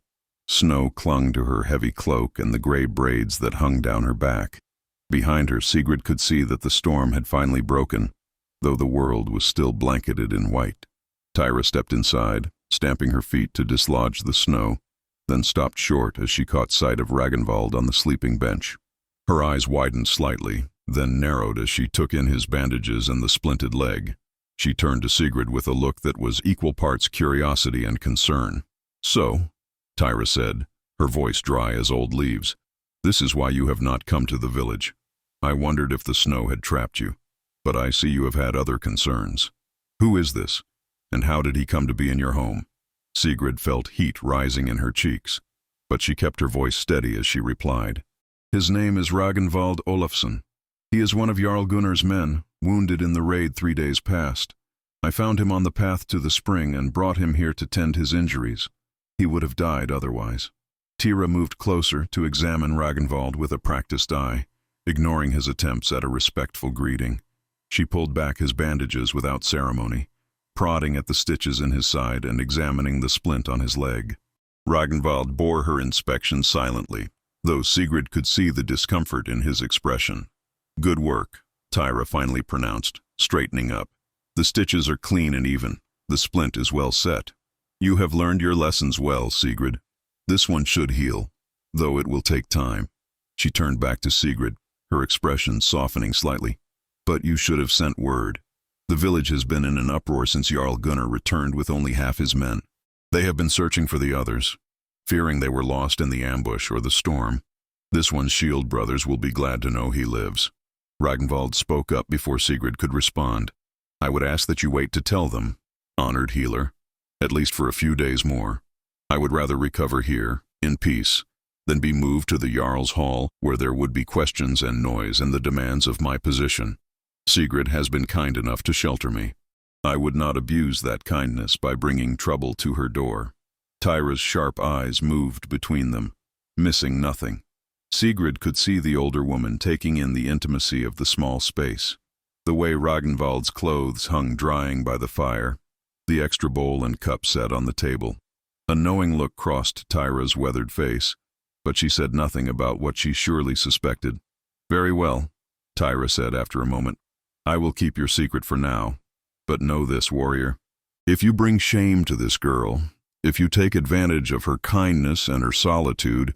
Snow clung to her heavy cloak and the gray braids that hung down her back. Behind her, Sigrid could see that the storm had finally broken, though the world was still blanketed in white. Tyra stepped inside, stamping her feet to dislodge the snow, then stopped short as she caught sight of Ragnvald on the sleeping bench. Her eyes widened slightly, then narrowed as she took in his bandages and the splinted leg. She turned to Sigrid with a look that was equal parts curiosity and concern. "So," Tyra said, her voice dry as old leaves, "this is why you have not come to the village. I wondered if the snow had trapped you, but I see you have had other concerns. Who is this, and how did he come to be in your home?" Sigrid felt heat rising in her cheeks, but she kept her voice steady as she replied. "His name is Ragnvald Olafsson. He is one of Jarl Gunnar's men, wounded in the raid 3 days past. I found him on the path to the spring and brought him here to tend his injuries. He would have died otherwise." Tira moved closer to examine Ragnvald with a practiced eye, ignoring his attempts at a respectful greeting. She pulled back his bandages without ceremony, prodding at the stitches in his side and examining the splint on his leg. Ragnvald bore her inspection silently, though Sigrid could see the discomfort in his expression. "Good work," Tyra finally pronounced, straightening up. "The stitches are clean and even. The splint is well set. You have learned your lessons well, Sigrid. This one should heal, though it will take time." She turned back to Sigrid, her expression softening slightly. "But you should have sent word. The village has been in an uproar since Jarl Gunnar returned with only half his men. They have been searching for the others, fearing they were lost in the ambush or the storm. This one's shield brothers will be glad to know he lives." Ragnvald spoke up before Sigrid could respond. "I would ask that you wait to tell them, honored healer, at least for a few days more. I would rather recover here, in peace, than be moved to the Jarl's Hall, where there would be questions and noise and the demands of my position. Sigrid has been kind enough to shelter me. I would not abuse that kindness by bringing trouble to her door." Tyra's sharp eyes moved between them, missing nothing. Sigrid could see the older woman taking in the intimacy of the small space, the way Ragnvald's clothes hung drying by the fire, the extra bowl and cup set on the table. A knowing look crossed Tyra's weathered face, but she said nothing about what she surely suspected. "Very well," Tyra said after a moment. "I will keep your secret for now, but know this, warrior. If you bring shame to this girl, if you take advantage of her kindness and her solitude,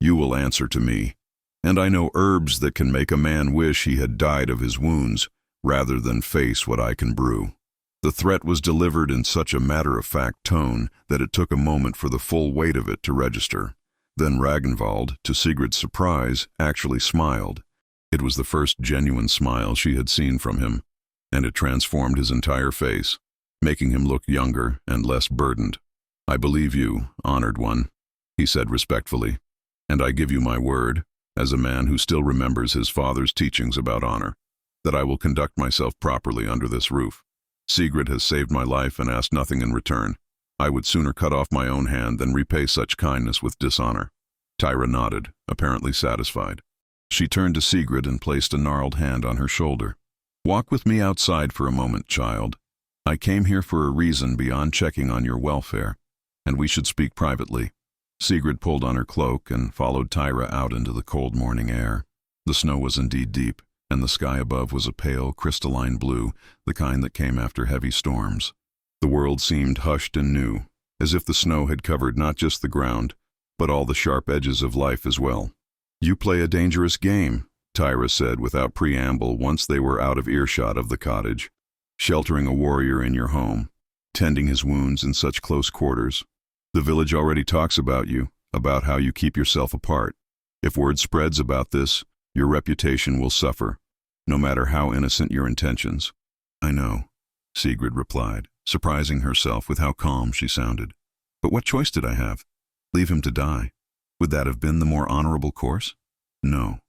you will answer to me. And I know herbs that can make a man wish he had died of his wounds, rather than face what I can brew." The threat was delivered in such a matter-of-fact tone that it took a moment for the full weight of it to register. Then Ragnvald, to Sigrid's surprise, actually smiled. It was the first genuine smile she had seen from him, and it transformed his entire face, making him look younger and less burdened. "I believe you, honored one," he said respectfully, "and I give you my word, as a man who still remembers his father's teachings about honor, that I will conduct myself properly under this roof. Sigrid has saved my life and asked nothing in return. I would sooner cut off my own hand than repay such kindness with dishonor." Tyra nodded, apparently satisfied. She turned to Sigrid and placed a gnarled hand on her shoulder. "Walk with me outside for a moment, child. I came here for a reason beyond checking on your welfare, and we should speak privately." Sigrid pulled on her cloak and followed Tyra out into the cold morning air. The snow was indeed deep, and the sky above was a pale, crystalline blue, the kind that came after heavy storms. The world seemed hushed and new, as if the snow had covered not just the ground, but all the sharp edges of life as well. "You play a dangerous game," Tyra said without preamble once they were out of earshot of the cottage. "Sheltering a warrior in your home, tending his wounds in such close quarters. The village already talks about you, about how you keep yourself apart. If word spreads about this, your reputation will suffer, no matter how innocent your intentions." "I know," Sigrid replied, surprising herself with how calm she sounded. "But what choice did I have? Leave him to die? Would that have been the more honorable course?" "No,"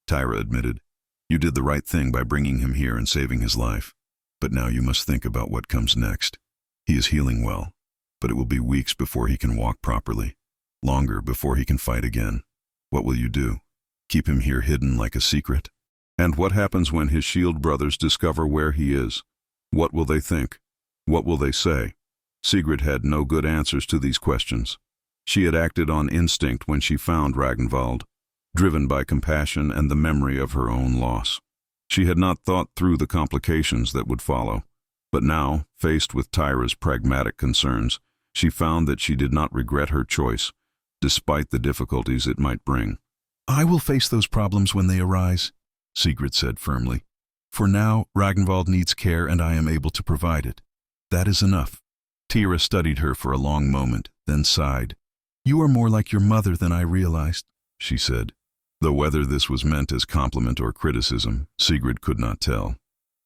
Tyra admitted. "You did the right thing by bringing him here and saving his life. But now you must think about what comes next. He is healing well, but it will be weeks before he can walk properly, longer before he can fight again. What will you do? Keep him here hidden like a secret? And what happens when his shield brothers discover where he is? What will they think? What will they say?" Sigrid had no good answers to these questions. She had acted on instinct when she found Ragnvald, driven by compassion and the memory of her own loss. She had not thought through the complications that would follow, but now, faced with Tyra's pragmatic concerns, she found that she did not regret her choice, despite the difficulties it might bring. "I will face those problems when they arise," Sigrid said firmly. For now, Ragnvald needs care and I am able to provide it. That is enough. Tira studied her for a long moment, then sighed. You are more like your mother than I realized, she said. Though whether this was meant as compliment or criticism, Sigrid could not tell.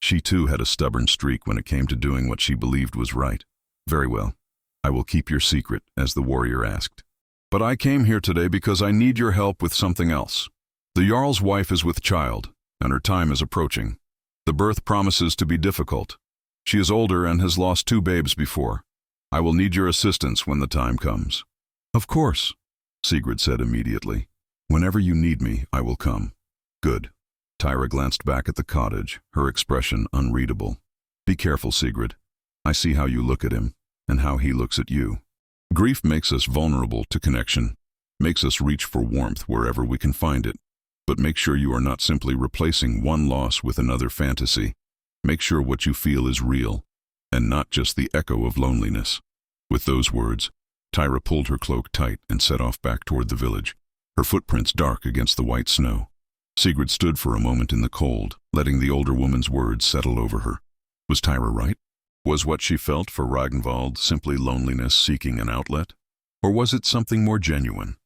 She too had a stubborn streak when it came to doing what she believed was right. Very well. I will keep your secret, as the warrior asked. But I came here today because I need your help with something else. The Jarl's wife is with child, and her time is approaching. The birth promises to be difficult. She is older and has lost 2 babes before. I will need your assistance when the time comes. Of course, Sigrid said immediately. Whenever you need me, I will come. Good. Tira glanced back at the cottage, her expression unreadable. Be careful, Sigrid. I see how you look at him, and how he looks at you. Grief makes us vulnerable to connection, makes us reach for warmth wherever we can find it. But make sure you are not simply replacing one loss with another fantasy. Make sure what you feel is real, and not just the echo of loneliness. With those words, Tira pulled her cloak tight and set off back toward the village, her footprints dark against the white snow. Sigrid stood for a moment in the cold, letting the older woman's words settle over her. Was Tira right? Was what she felt for Ragnvald simply loneliness seeking an outlet? Or was it something more genuine?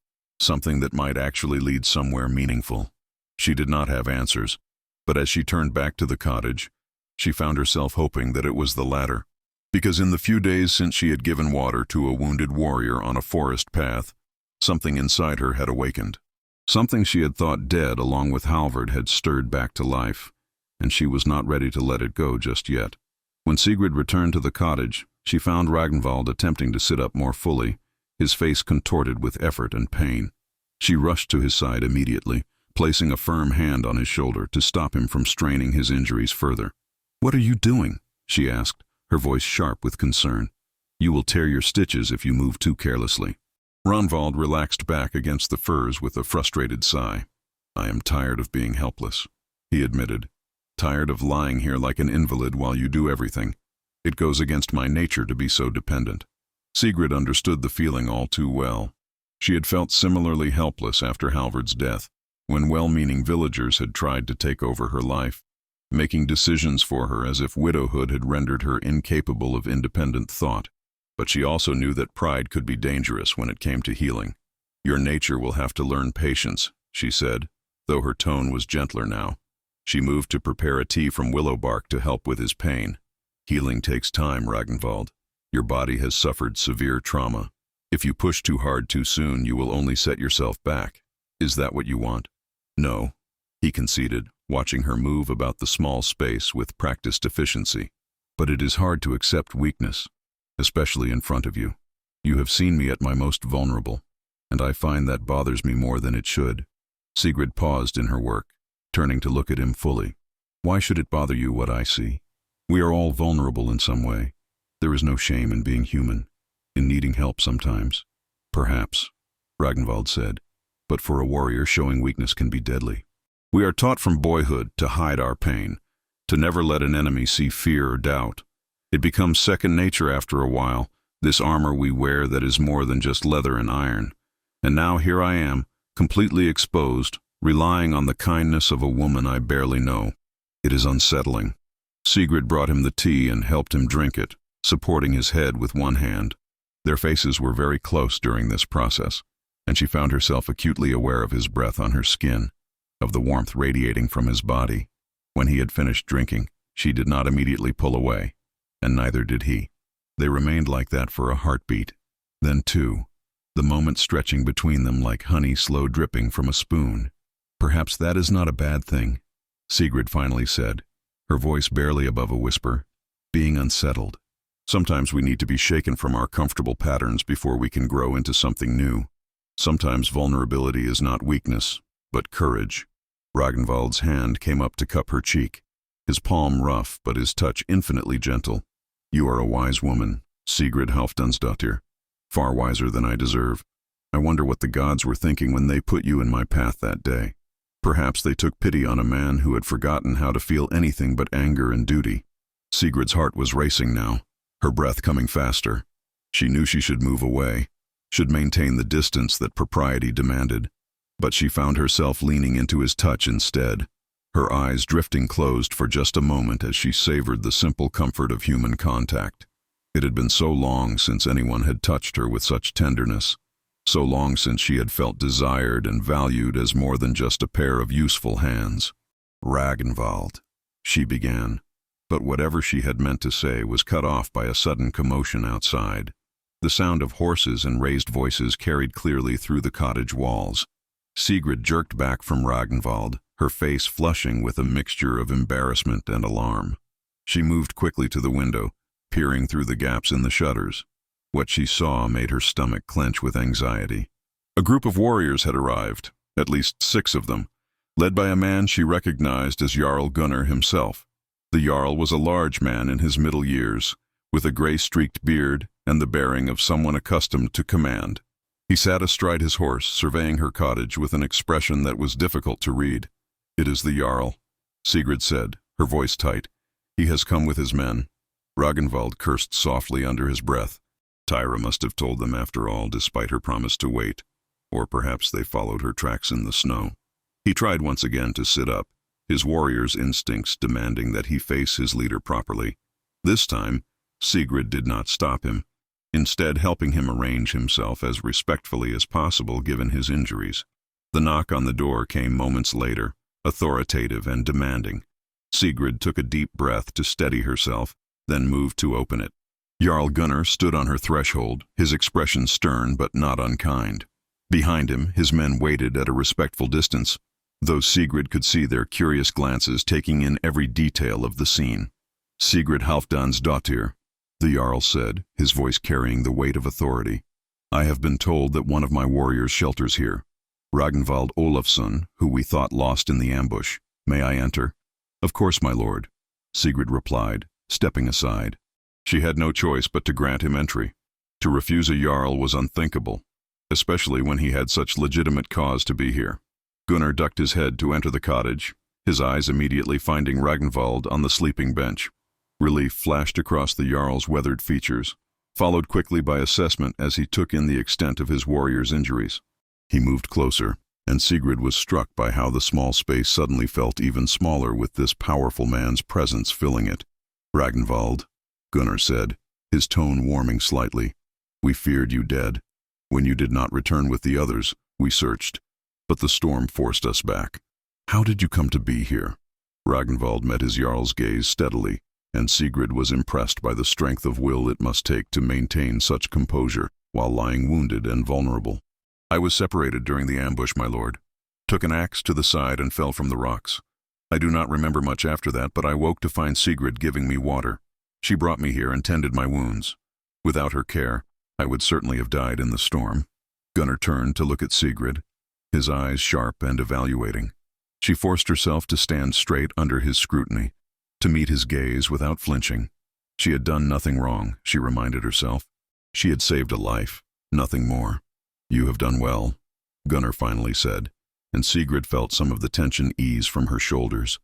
Something that might actually lead somewhere meaningful? She did not have answers, but as she turned back to the cottage, she found herself hoping that it was the latter. Because in the few days since she had given water to a wounded warrior on a forest path, something inside her had awakened. Something she had thought dead along with Halvard had stirred back to life, and she was not ready to let it go just yet. When Sigrid returned to the cottage, she found Ragnvald attempting to sit up more fully, his face contorted with effort and pain. She rushed to his side immediately, placing a firm hand on his shoulder to stop him from straining his injuries further. What are you doing? She asked, her voice sharp with concern. You will tear your stitches if you move too carelessly. Ragnvald relaxed back against the furs with a frustrated sigh. I am tired of being helpless, he admitted. Tired of lying here like an invalid while you do everything. It goes against my nature to be so dependent. Sigrid understood the feeling all too well. She had felt similarly helpless after Halvard's death, when well-meaning villagers had tried to take over her life, making decisions for her as if widowhood had rendered her incapable of independent thought. But she also knew that pride could be dangerous when it came to healing. Your nature will have to learn patience, she said, though her tone was gentler now. She moved to prepare a tea from willow bark to help with his pain. Healing takes time, Ragnvald. Your body has suffered severe trauma. If you push too hard too soon, you will only set yourself back. Is that what you want? No, he conceded, watching her move about the small space with practiced efficiency. But it is hard to accept weakness, especially in front of you. You have seen me at my most vulnerable, and I find that bothers me more than it should. Sigrid paused in her work, turning to look at him fully. Why should it bother you what I see? We are all vulnerable in some way. There is no shame in being human, in needing help sometimes. Perhaps, Ragnvald said, but for a warrior showing weakness can be deadly. We are taught from boyhood to hide our pain, to never let an enemy see fear or doubt. It becomes second nature after a while, this armor we wear that is more than just leather and iron. And now here I am, completely exposed, relying on the kindness of a woman I barely know. It is unsettling. Sigrid brought him the tea and helped him drink it, supporting his head with one hand. Their faces were very close during this process, and she found herself acutely aware of his breath on her skin, of the warmth radiating from his body. When he had finished drinking, she did not immediately pull away, and neither did he. They remained like that for a heartbeat. Then two, the moment stretching between them like honey slow dripping from a spoon. Perhaps that is not a bad thing, Sigrid finally said, her voice barely above a whisper, being unsettled. Sometimes we need to be shaken from our comfortable patterns before we can grow into something new. Sometimes vulnerability is not weakness, but courage. Ragnvald's hand came up to cup her cheek, his palm rough but his touch infinitely gentle. You are a wise woman, Sigrid Halfdansdottir, far wiser than I deserve. I wonder what the gods were thinking when they put you in my path that day. Perhaps they took pity on a man who had forgotten how to feel anything but anger and duty. Sigrid's heart was racing now, her breath coming faster. She knew she should move away, should maintain the distance that propriety demanded. But she found herself leaning into his touch instead, her eyes drifting closed for just a moment as she savored the simple comfort of human contact. It had been so long since anyone had touched her with such tenderness, so long since she had felt desired and valued as more than just a pair of useful hands. "Ragnvald," she began, but whatever she had meant to say was cut off by a sudden commotion outside. The sound of horses and raised voices carried clearly through the cottage walls. Sigrid jerked back from Ragnvald, her face flushing with a mixture of embarrassment and alarm. She moved quickly to the window, peering through the gaps in the shutters. What she saw made her stomach clench with anxiety. A group of warriors had arrived, at least 6 of them, led by a man she recognized as Jarl Gunnar himself. The Jarl was a large man in his middle years, with a gray-streaked beard and the bearing of someone accustomed to command. He sat astride his horse, surveying her cottage with an expression that was difficult to read. "It is the Jarl," Sigrid said, her voice tight. "He has come with his men." Ragnvald cursed softly under his breath. Tyra must have told them after all, despite her promise to wait. Or perhaps they followed her tracks in the snow. He tried once again to sit up, his warrior's instincts demanding that he face his leader properly. This time, Sigrid did not stop him, instead helping him arrange himself as respectfully as possible given his injuries. The knock on the door came moments later, authoritative and demanding. Sigrid took a deep breath to steady herself, then moved to open it. Jarl Gunnar stood on her threshold, his expression stern but not unkind. Behind him, his men waited at a respectful distance, though Sigrid could see their curious glances taking in every detail of the scene. "Sigrid Halfdansdottir," the Jarl said, his voice carrying the weight of authority. "I have been told that one of my warriors shelters here. Ragnvald Olafsson, who we thought lost in the ambush. May I enter?" "Of course, my lord," Sigrid replied, stepping aside. She had no choice but to grant him entry. To refuse a Jarl was unthinkable, especially when he had such legitimate cause to be here. Gunnar ducked his head to enter the cottage, his eyes immediately finding Ragnvald on the sleeping bench. Relief flashed across the Jarl's weathered features, followed quickly by assessment as he took in the extent of his warrior's injuries. He moved closer, and Sigrid was struck by how the small space suddenly felt even smaller with this powerful man's presence filling it. "Ragnvald," Gunnar said, his tone warming slightly. "We feared you dead. When you did not return with the others, we searched, but the storm forced us back. How did you come to be here?" Ragnvald met his Jarl's gaze steadily, and Sigrid was impressed by the strength of will it must take to maintain such composure while lying wounded and vulnerable. "I was separated during the ambush, my lord. Took an axe to the side and fell from the rocks. I do not remember much after that, but I woke to find Sigrid giving me water. She brought me here and tended my wounds. Without her care, I would certainly have died in the storm." Gunnar turned to look at Sigrid, his eyes sharp and evaluating. She forced herself to stand straight under his scrutiny, to meet his gaze without flinching. She had done nothing wrong, she reminded herself. She had saved a life, nothing more. "You have done well," Gunnar finally said, and Sigrid felt some of the tension ease from her shoulders.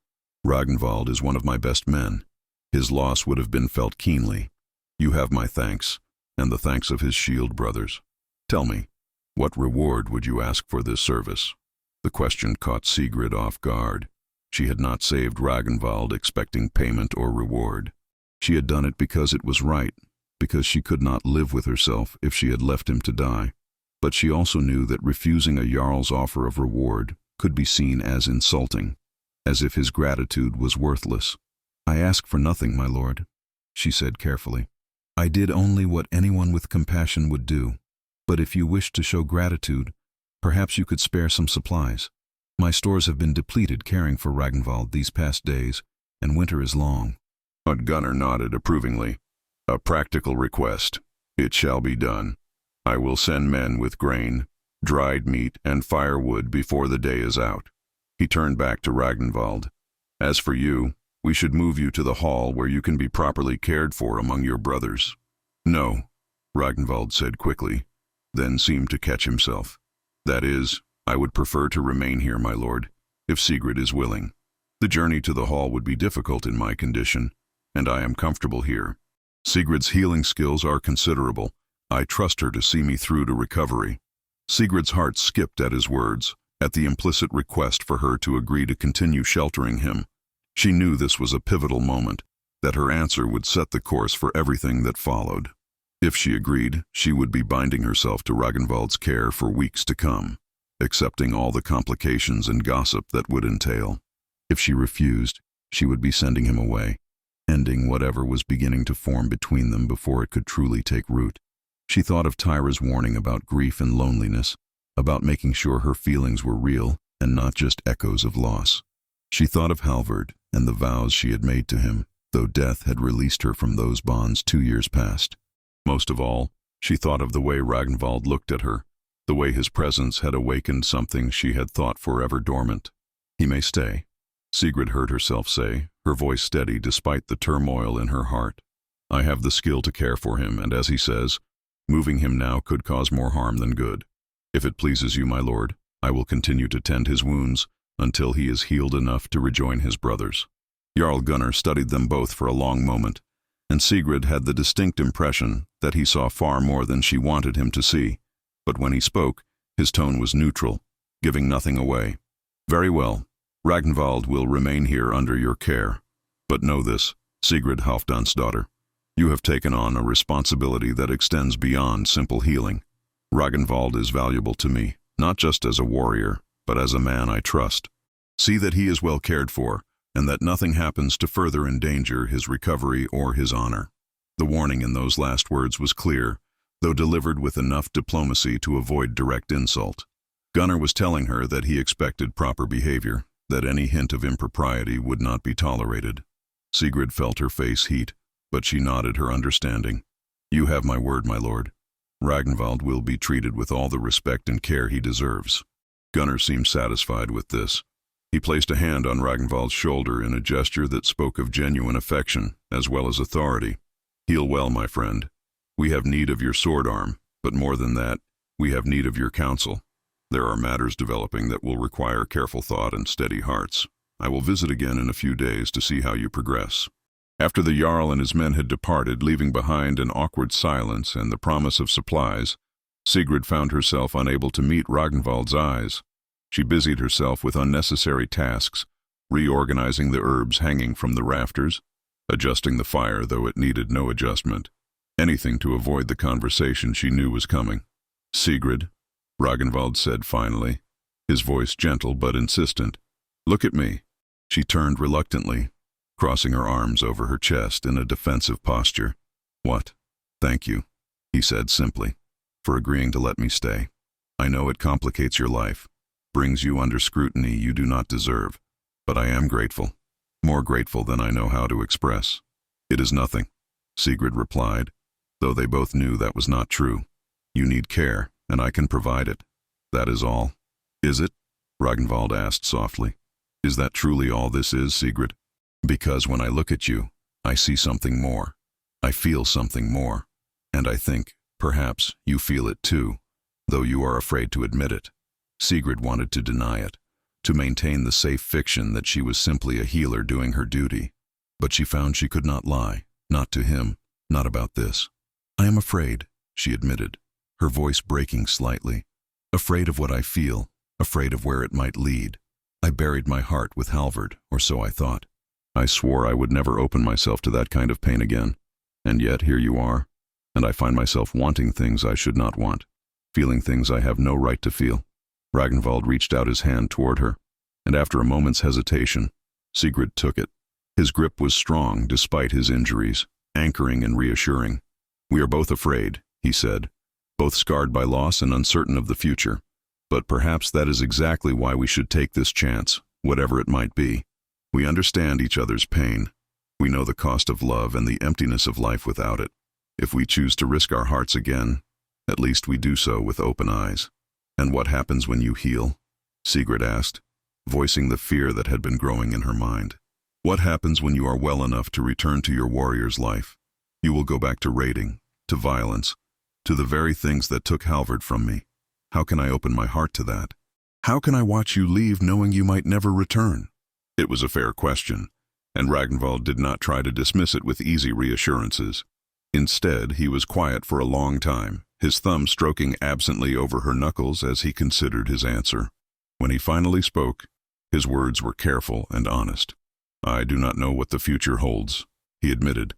"Ragnvald is one of my best men. His loss would have been felt keenly. You have my thanks, and the thanks of his shield brothers. Tell me, what reward would you ask for this service?" The question caught Sigrid off guard. She had not saved Ragnvald expecting payment or reward. She had done it because it was right, because she could not live with herself if she had left him to die. But she also knew that refusing a Jarl's offer of reward could be seen as insulting, as if his gratitude was worthless. "I ask for nothing, my lord," she said carefully. "I did only what anyone with compassion would do. But if you wish to show gratitude, perhaps you could spare some supplies. My stores have been depleted caring for Ragnvald these past days, and winter is long." But Gunnar nodded approvingly. "A practical request. It shall be done. I will send men with grain, dried meat, and firewood before the day is out." He turned back to Ragnvald. "As for you, we should move you to the hall where you can be properly cared for among your brothers." "No," Ragnvald said quickly, then seemed to catch himself. "That is, I would prefer to remain here, my lord, if Sigrid is willing. The journey to the hall would be difficult in my condition, and I am comfortable here. Sigrid's healing skills are considerable. I trust her to see me through to recovery." Sigrid's heart skipped at his words, at the implicit request for her to agree to continue sheltering him. She knew this was a pivotal moment, that her answer would set the course for everything that followed. If she agreed, she would be binding herself to Ragnvald's care for weeks to come, accepting all the complications and gossip that would entail. If she refused, she would be sending him away, ending whatever was beginning to form between them before it could truly take root. She thought of Tyra's warning about grief and loneliness, about making sure her feelings were real and not just echoes of loss. She thought of Halvard and the vows she had made to him, though death had released her from those bonds 2 years past. Most of all, she thought of the way Ragnvald looked at her, the way his presence had awakened something she had thought forever dormant. He may stay, Sigrid heard herself say, her voice steady despite the turmoil in her heart. I have the skill to care for him, and as he says, moving him now could cause more harm than good. If it pleases you, my lord, I will continue to tend his wounds until he is healed enough to rejoin his brothers. Jarl Gunnar studied them both for a long moment, and Sigrid had the distinct impression that he saw far more than she wanted him to see. But when he spoke, his tone was neutral, giving nothing away. Very well, Ragnvald will remain here under your care. But know this, Sigrid Halfdan's daughter. You have taken on a responsibility that extends beyond simple healing. Ragnvald is valuable to me, not just as a warrior, but as a man I trust. See that he is well cared for, and that nothing happens to further endanger his recovery or his honor. The warning in those last words was clear, though delivered with enough diplomacy to avoid direct insult. Gunnar was telling her that he expected proper behavior, that any hint of impropriety would not be tolerated. Sigrid felt her face heat, but she nodded her understanding. You have my word, my lord. Ragnvald will be treated with all the respect and care he deserves. Gunnar seemed satisfied with this. He placed a hand on Ragnvald's shoulder in a gesture that spoke of genuine affection, as well as authority. Heal well, my friend. We have need of your sword arm, but more than that, we have need of your counsel. There are matters developing that will require careful thought and steady hearts. I will visit again in a few days to see how you progress. After the Jarl and his men had departed, leaving behind an awkward silence and the promise of supplies, Sigrid found herself unable to meet Ragnvald's eyes. She busied herself with unnecessary tasks, reorganizing the herbs hanging from the rafters, adjusting the fire though it needed no adjustment, anything to avoid the conversation she knew was coming. Sigrid, Ragnvald said finally, his voice gentle but insistent. Look at me. She turned reluctantly, crossing her arms over her chest in a defensive posture. What? Thank you, he said simply, for agreeing to let me stay. I know it complicates your life, brings you under scrutiny you do not deserve, but I am grateful, more grateful than I know how to express. It is nothing, Sigrid replied, though they both knew that was not true. You need care, and I can provide it. That is all. Is it? Ragnvald asked softly. Is that truly all this is, Sigrid? Because when I look at you, I see something more. I feel something more. And I think, perhaps, you feel it too, though you are afraid to admit it. Sigrid wanted to deny it, to maintain the safe fiction that she was simply a healer doing her duty. But she found she could not lie, not to him, not about this. I am afraid, she admitted, her voice breaking slightly. Afraid of what I feel, afraid of where it might lead. I buried my heart with Halvard, or so I thought. I swore I would never open myself to that kind of pain again. And yet here you are, and I find myself wanting things I should not want, feeling things I have no right to feel. Ragnvald reached out his hand toward her, and after a moment's hesitation, Sigrid took it. His grip was strong despite his injuries, anchoring and reassuring. We are both afraid, he said, both scarred by loss and uncertain of the future. But perhaps that is exactly why we should take this chance, whatever it might be. We understand each other's pain. We know the cost of love and the emptiness of life without it. If we choose to risk our hearts again, at least we do so with open eyes. And what happens when you heal? Sigrid asked, voicing the fear that had been growing in her mind. What happens when you are well enough to return to your warrior's life? You will go back to raiding, to violence, to the very things that took Halvard from me. How can I open my heart to that? How can I watch you leave knowing you might never return? It was a fair question, and Ragnvald did not try to dismiss it with easy reassurances. Instead, he was quiet for a long time, his thumb stroking absently over her knuckles as he considered his answer. When he finally spoke, his words were careful and honest. "I do not know what the future holds," he admitted.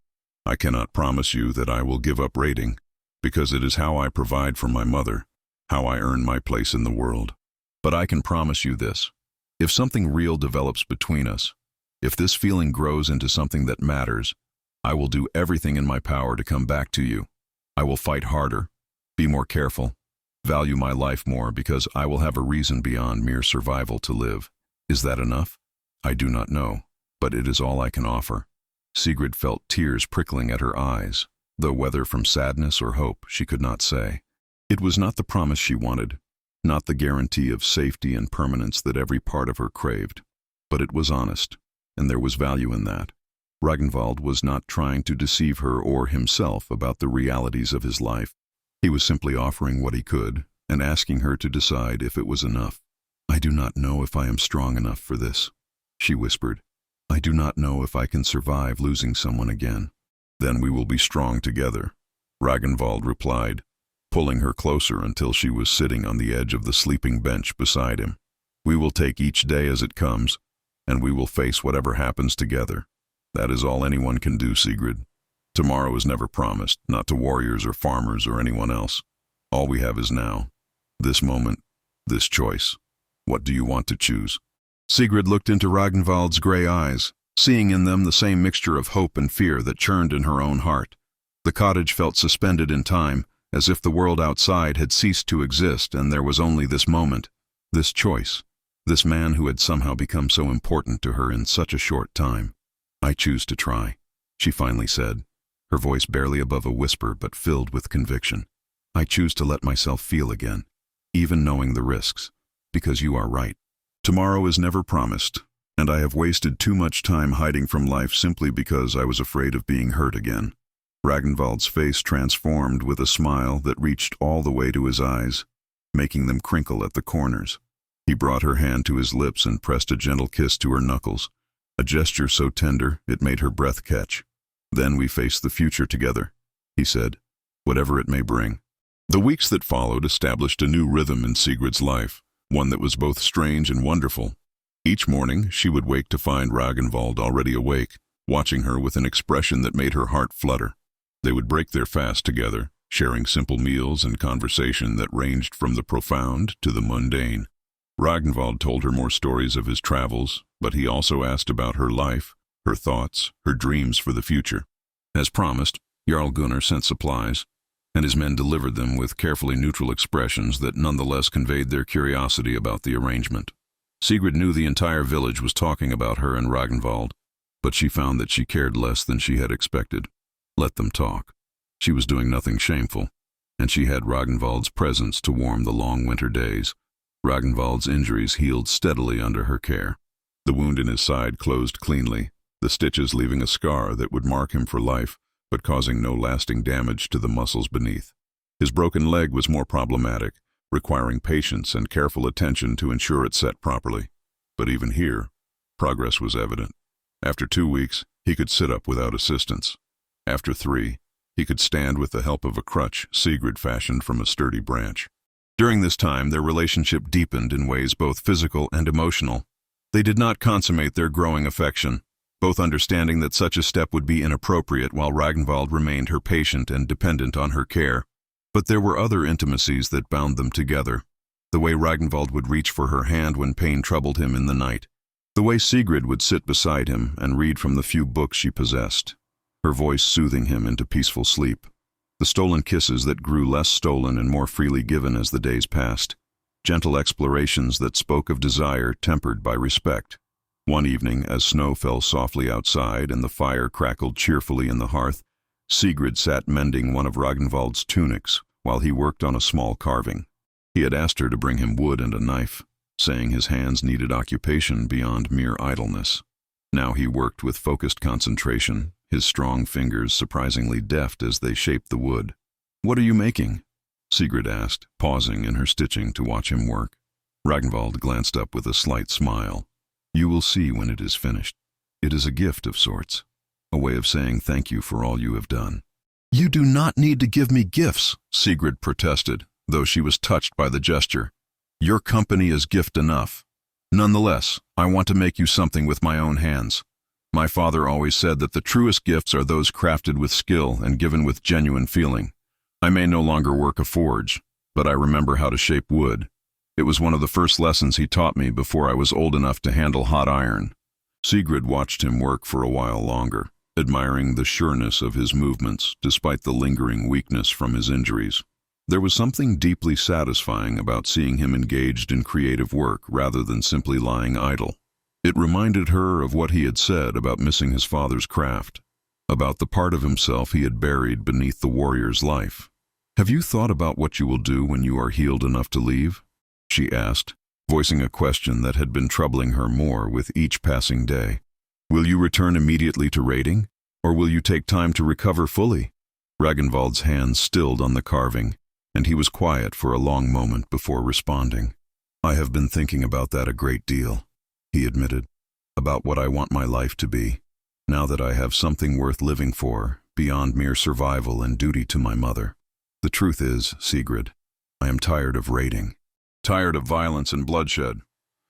"I cannot promise you that I will give up raiding, because it is how I provide for my mother, how I earn my place in the world. But I can promise you this. If something real develops between us, if this feeling grows into something that matters, I will do everything in my power to come back to you. I will fight harder, be more careful, value my life more, because I will have a reason beyond mere survival to live. Is that enough? I do not know, but it is all I can offer." Sigrid felt tears prickling at her eyes, though whether from sadness or hope she could not say. It was not the promise she wanted, not the guarantee of safety and permanence that every part of her craved, but it was honest, and there was value in that. Ragnvald was not trying to deceive her or himself about the realities of his life. He was simply offering what he could and asking her to decide if it was enough. "I do not know if I am strong enough for this," she whispered. "I do not know if I can survive losing someone again." "Then we will be strong together," Ragnvald replied, pulling her closer until she was sitting on the edge of the sleeping bench beside him. "We will take each day as it comes, and we will face whatever happens together. That is all anyone can do, Sigrid. Tomorrow is never promised, not to warriors or farmers or anyone else. All we have is now, this moment, this choice. What do you want to choose?" Sigrid looked into Ragnvald's gray eyes, seeing in them the same mixture of hope and fear that churned in her own heart. The cottage felt suspended in time, as if the world outside had ceased to exist and there was only this moment, this choice, this man who had somehow become so important to her in such a short time. "I choose to try," she finally said, her voice barely above a whisper but filled with conviction. "I choose to let myself feel again, even knowing the risks, because you are right. Tomorrow is never promised, and I have wasted too much time hiding from life simply because I was afraid of being hurt again." Ragnvald's face transformed with a smile that reached all the way to his eyes, making them crinkle at the corners. He brought her hand to his lips and pressed a gentle kiss to her knuckles, a gesture so tender it made her breath catch. "Then we face the future together," he said, "whatever it may bring." The weeks that followed established a new rhythm in Sigrid's life, one that was both strange and wonderful. Each morning she would wake to find Ragnvald already awake, watching her with an expression that made her heart flutter. They would break their fast together, sharing simple meals and conversation that ranged from the profound to the mundane. Ragnvald told her more stories of his travels, but he also asked about her life, her thoughts, her dreams for the future. As promised, Jarl Gunnar sent supplies, and his men delivered them with carefully neutral expressions that nonetheless conveyed their curiosity about the arrangement. Sigrid knew the entire village was talking about her and Ragnvald, but she found that she cared less than she had expected. Let them talk. She was doing nothing shameful, and she had Ragnvald's presence to warm the long winter days. Ragnvald's injuries healed steadily under her care. The wound in his side closed cleanly, the stitches leaving a scar that would mark him for life, but causing no lasting damage to the muscles beneath. His broken leg was more problematic, requiring patience and careful attention to ensure it set properly. But even here, progress was evident. After 2 weeks, he could sit up without assistance. After 3, he could stand with the help of a crutch Sigrid fashioned from a sturdy branch. During this time, their relationship deepened in ways both physical and emotional. They did not consummate their growing affection, both understanding that such a step would be inappropriate while Ragnvald remained her patient and dependent on her care. But there were other intimacies that bound them together. The way Ragnvald would reach for her hand when pain troubled him in the night. The way Sigrid would sit beside him and read from the few books she possessed, her voice soothing him into peaceful sleep. The stolen kisses that grew less stolen and more freely given as the days passed. Gentle explorations that spoke of desire tempered by respect. One evening, as snow fell softly outside and the fire crackled cheerfully in the hearth, Sigrid sat mending one of Ragnvald's tunics while he worked on a small carving. He had asked her to bring him wood and a knife, saying his hands needed occupation beyond mere idleness. Now he worked with focused concentration, his strong fingers surprisingly deft as they shaped the wood. "What are you making?" Sigrid asked, pausing in her stitching to watch him work. Ragnvald glanced up with a slight smile. "You will see when it is finished. It is a gift of sorts, a way of saying thank you for all you have done." "You do not need to give me gifts," Sigrid protested, though she was touched by the gesture. Your company is gift enough. Nonetheless, I want to make you something with my own hands. My father always said that the truest gifts are those crafted with skill and given with genuine feeling. I may no longer work a forge, but I remember how to shape wood. It was one of the first lessons he taught me before I was old enough to handle hot iron. Sigrid watched him work for a while longer, admiring the sureness of his movements despite the lingering weakness from his injuries. There was something deeply satisfying about seeing him engaged in creative work rather than simply lying idle. It reminded her of what he had said about missing his father's craft, about the part of himself he had buried beneath the warrior's life. "Have you thought about what you will do when you are healed enough to leave?" she asked, voicing a question that had been troubling her more with each passing day. "Will you return immediately to raiding, or will you take time to recover fully?" Ragnvald's hands stilled on the carving, and he was quiet for a long moment before responding. "I have been thinking about that a great deal," he admitted, "about what I want my life to be, now that I have something worth living for, beyond mere survival and duty to my mother. The truth is, Sigrid, I am tired of raiding. Tired of violence and bloodshed.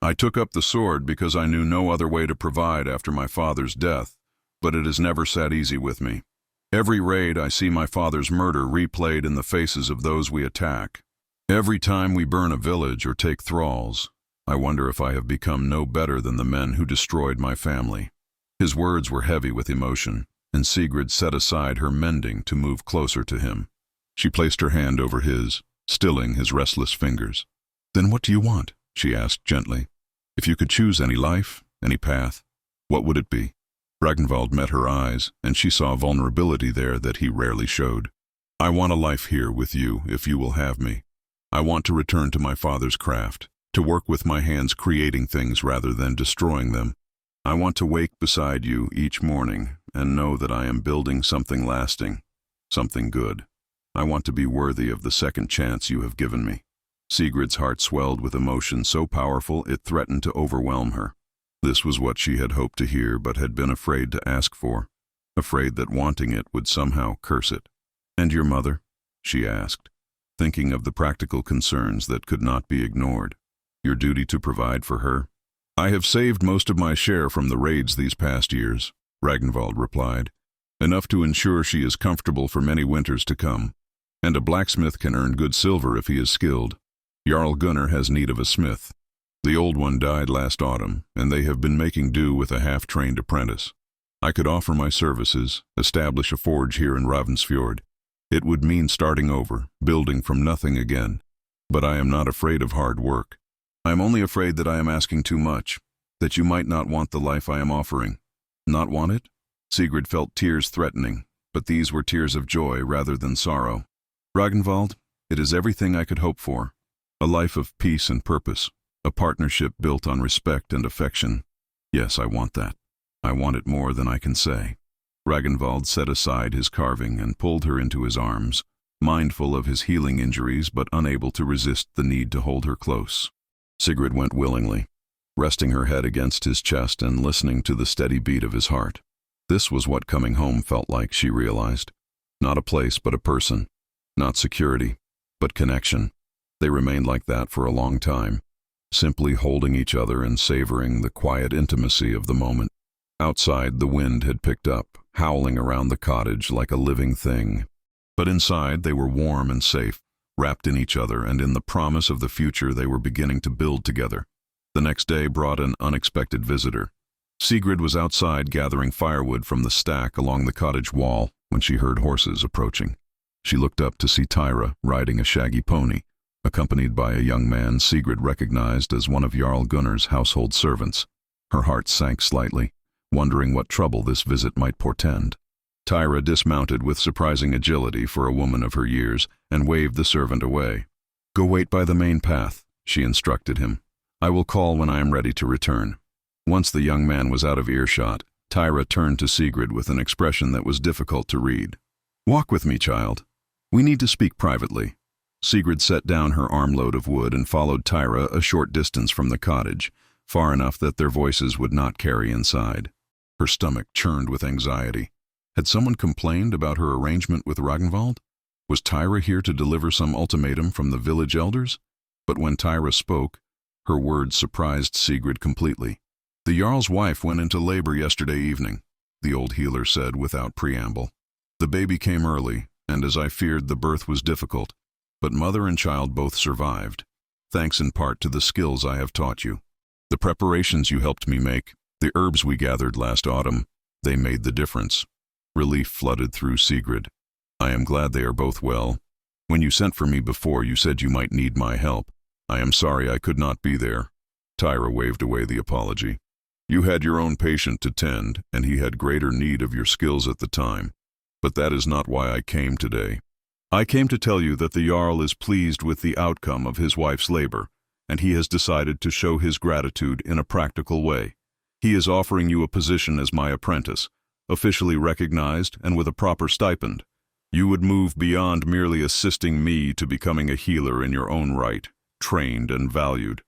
I took up the sword because I knew no other way to provide after my father's death, but it has never sat easy with me. Every raid I see my father's murder replayed in the faces of those we attack. Every time we burn a village or take thralls, I wonder if I have become no better than the men who destroyed my family." His words were heavy with emotion, and Sigrid set aside her mending to move closer to him. She placed her hand over his, stilling his restless fingers. "Then what do you want?" she asked gently. "If you could choose any life, any path, what would it be?" Ragnvald met her eyes, and she saw vulnerability there that he rarely showed. "I want a life here with you, if you will have me. I want to return to my father's craft, to work with my hands creating things rather than destroying them. I want to wake beside you each morning and know that I am building something lasting, something good. I want to be worthy of the second chance you have given me." Sigrid's heart swelled with emotion so powerful it threatened to overwhelm her. This was what she had hoped to hear but had been afraid to ask for, afraid that wanting it would somehow curse it. "And your mother?" she asked, thinking of the practical concerns that could not be ignored. "Your duty to provide for her?" "I have saved most of my share from the raids these past years," Ragnvald replied, "enough to ensure she is comfortable for many winters to come. And a blacksmith can earn good silver if he is skilled. Jarl Gunnar has need of a smith. The old one died last autumn, and they have been making do with a half-trained apprentice. I could offer my services, establish a forge here in Ravensfjord. It would mean starting over, building from nothing again. But I am not afraid of hard work. I am only afraid that I am asking too much, that you might not want the life I am offering." "Not want it?" Sigrid felt tears threatening, but these were tears of joy rather than sorrow. "Ragnvald, it is everything I could hope for. A life of peace and purpose. A partnership built on respect and affection. Yes, I want that. I want it more than I can say." Ragnvald set aside his carving and pulled her into his arms, mindful of his healing injuries but unable to resist the need to hold her close. Sigrid went willingly, resting her head against his chest and listening to the steady beat of his heart. This was what coming home felt like, she realized. Not a place, but a person. Not security, but connection. They remained like that for a long time, simply holding each other and savoring the quiet intimacy of the moment. Outside, the wind had picked up, howling around the cottage like a living thing. But inside, they were warm and safe, wrapped in each other and in the promise of the future they were beginning to build together. The next day brought an unexpected visitor. Sigrid was outside gathering firewood from the stack along the cottage wall when she heard horses approaching. She looked up to see Tyra riding a shaggy pony, accompanied by a young man Sigrid recognized as one of Jarl Gunnar's household servants. Her heart sank slightly, wondering what trouble this visit might portend. Tyra dismounted with surprising agility for a woman of her years and waved the servant away. "Go wait by the main path," she instructed him. "I will call when I am ready to return." Once the young man was out of earshot, Tyra turned to Sigrid with an expression that was difficult to read. "Walk with me, child. We need to speak privately." Sigrid set down her armload of wood and followed Tyra a short distance from the cottage, far enough that their voices would not carry inside. Her stomach churned with anxiety. Had someone complained about her arrangement with Ragnvald? Was Tyra here to deliver some ultimatum from the village elders? But when Tyra spoke, her words surprised Sigrid completely. "The Jarl's wife went into labor yesterday evening," the old healer said without preamble. "The baby came early, and as I feared, the birth was difficult, but mother and child both survived, thanks in part to the skills I have taught you. The preparations you helped me make, the herbs we gathered last autumn, they made the difference." Relief flooded through Sigrid. "I am glad they are both well. When you sent for me before, you said you might need my help. I am sorry I could not be there." Tyra waved away the apology. "You had your own patient to tend, and he had greater need of your skills at the time. But that is not why I came today. I came to tell you that the Jarl is pleased with the outcome of his wife's labor, and he has decided to show his gratitude in a practical way. He is offering you a position as my apprentice, officially recognized and with a proper stipend. You would move beyond merely assisting me to becoming a healer in your own right, trained and valued."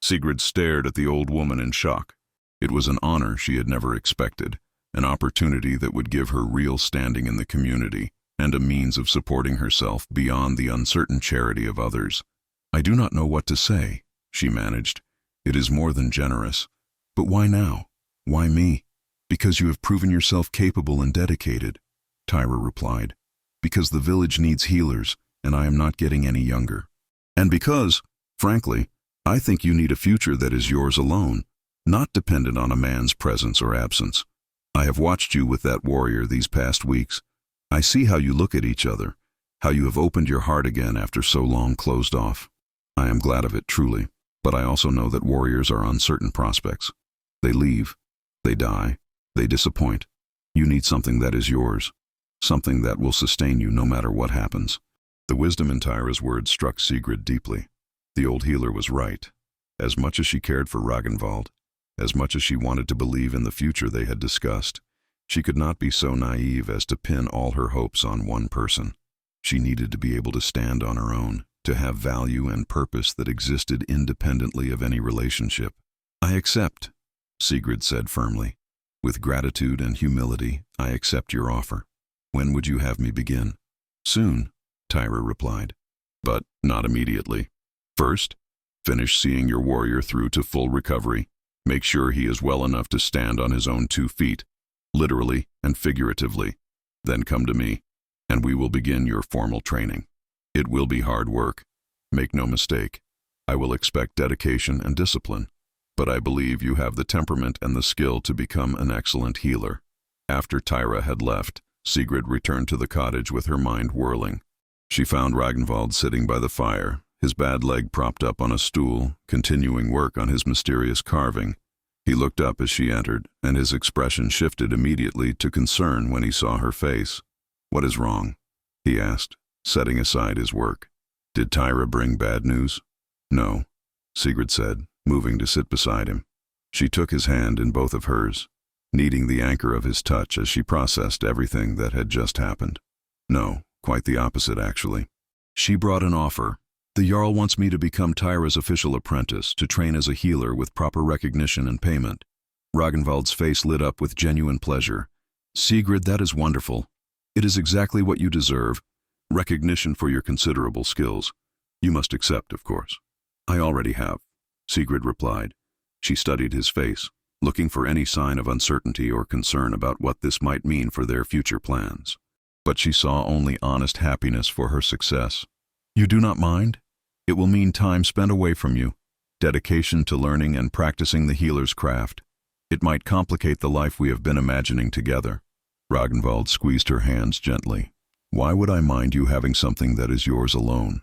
Sigrid stared at the old woman in shock. It was an honor she had never expected, an opportunity that would give her real standing in the community and a means of supporting herself beyond the uncertain charity of others. "I do not know what to say," she managed. "It is more than generous. But why now? Why me?" "Because you have proven yourself capable and dedicated," Tyra replied. "Because the village needs healers, and I am not getting any younger. And because, frankly, I think you need a future that is yours alone, not dependent on a man's presence or absence. I have watched you with that warrior these past weeks. I see how you look at each other, how you have opened your heart again after so long closed off. I am glad of it, truly, but I also know that warriors are uncertain prospects. They leave, they die, they disappoint. You need something that is yours, something that will sustain you no matter what happens." The wisdom in Tyra's words struck Sigrid deeply. The old healer was right. As much as she cared for Ragnvald, as much as she wanted to believe in the future they had discussed, she could not be so naive as to pin all her hopes on one person. She needed to be able to stand on her own, to have value and purpose that existed independently of any relationship. "I accept," Sigrid said firmly. "With gratitude and humility, I accept your offer. When would you have me begin?" "Soon," Tyra replied. "But not immediately. First, finish seeing your warrior through to full recovery. Make sure he is well enough to stand on his own 2 feet, literally and figuratively. Then come to me, and we will begin your formal training. It will be hard work. Make no mistake. I will expect dedication and discipline, but I believe you have the temperament and the skill to become an excellent healer." After Tyra had left, Sigrid returned to the cottage with her mind whirling. She found Ragnvald sitting by the fire, his bad leg propped up on a stool, continuing work on his mysterious carving. He looked up as she entered, and his expression shifted immediately to concern when he saw her face. "What is wrong?" he asked, setting aside his work. "Did Tyra bring bad news?" "No," Sigrid said, moving to sit beside him. She took his hand in both of hers, needing the anchor of his touch as she processed everything that had just happened. "No, quite the opposite, actually. She brought an offer. The Jarl wants me to become Tyra's official apprentice, to train as a healer with proper recognition and payment." Ragnvald's face lit up with genuine pleasure. "Sigrid, that is wonderful. It is exactly what you deserve. Recognition for your considerable skills. You must accept, of course." "I already have," Sigrid replied. She studied his face, looking for any sign of uncertainty or concern about what this might mean for their future plans. But she saw only honest happiness for her success. "You do not mind? It will mean time spent away from you, dedication to learning and practicing the healer's craft. It might complicate the life we have been imagining together." Ragnvald squeezed her hands gently. "Why would I mind you having something that is yours alone?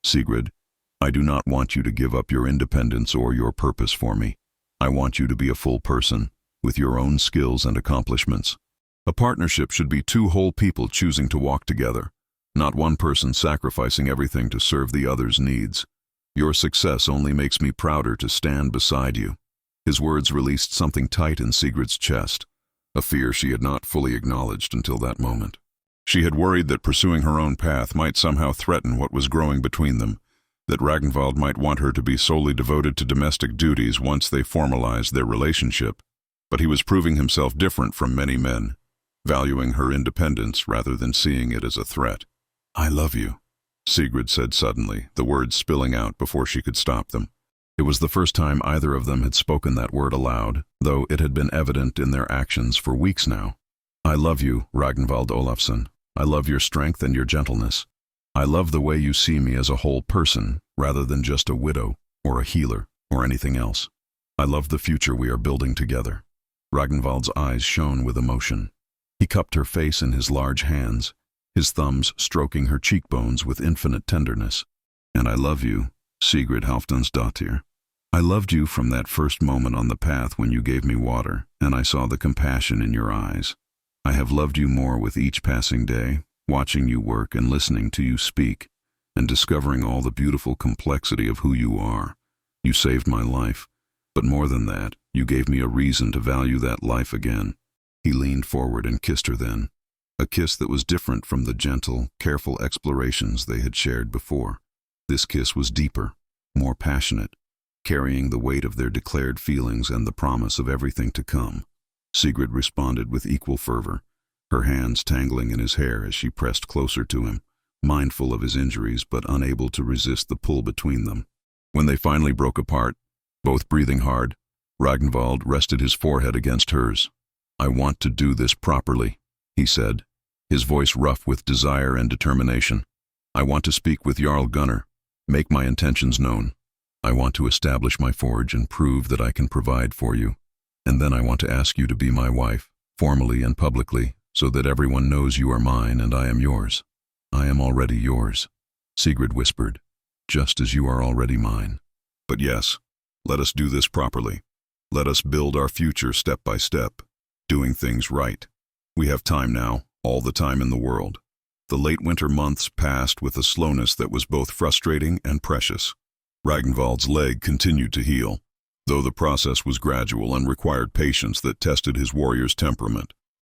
Sigrid, I do not want you to give up your independence or your purpose for me. I want you to be a full person, with your own skills and accomplishments. A partnership should be 2 whole people choosing to walk together, not one person sacrificing everything to serve the other's needs. Your success only makes me prouder to stand beside you." His words released something tight in Sigrid's chest, a fear she had not fully acknowledged until that moment. She had worried that pursuing her own path might somehow threaten what was growing between them, that Ragnvald might want her to be solely devoted to domestic duties once they formalized their relationship. But he was proving himself different from many men, valuing her independence rather than seeing it as a threat. "I love you," Sigrid said suddenly, the words spilling out before she could stop them. It was the first time either of them had spoken that word aloud, though it had been evident in their actions for weeks now. I love you, Ragnvald Olafsson. I love your strength and your gentleness. I love the way you see me as a whole person, rather than just a widow, or a healer, or anything else. I love the future we are building together. Ragnvald's eyes shone with emotion. He cupped her face in his large hands, his thumbs stroking her cheekbones with infinite tenderness. And I love you, Sigrid Halfdansdottir. I loved you from that first moment on the path when you gave me water, and I saw the compassion in your eyes. I have loved you more with each passing day, watching you work and listening to you speak, and discovering all the beautiful complexity of who you are. You saved my life, but more than that, you gave me a reason to value that life again. He leaned forward and kissed her then, a kiss that was different from the gentle, careful explorations they had shared before. This kiss was deeper, more passionate, carrying the weight of their declared feelings and the promise of everything to come. Sigrid responded with equal fervor, her hands tangling in his hair as she pressed closer to him, mindful of his injuries but unable to resist the pull between them. When they finally broke apart, both breathing hard, Ragnvald rested his forehead against hers. I want to do this properly, he said, his voice rough with desire and determination. I want to speak with Jarl Gunnar, make my intentions known. I want to establish my forge and prove that I can provide for you. And then I want to ask you to be my wife, formally and publicly, so that everyone knows you are mine and I am yours. I am already yours, Sigrid whispered, just as you are already mine. But yes, let us do this properly. Let us build our future step by step, doing things right. We have time now, all the time in the world. The late winter months passed with a slowness that was both frustrating and precious. Ragnvald's leg continued to heal, though the process was gradual and required patience that tested his warrior's temperament.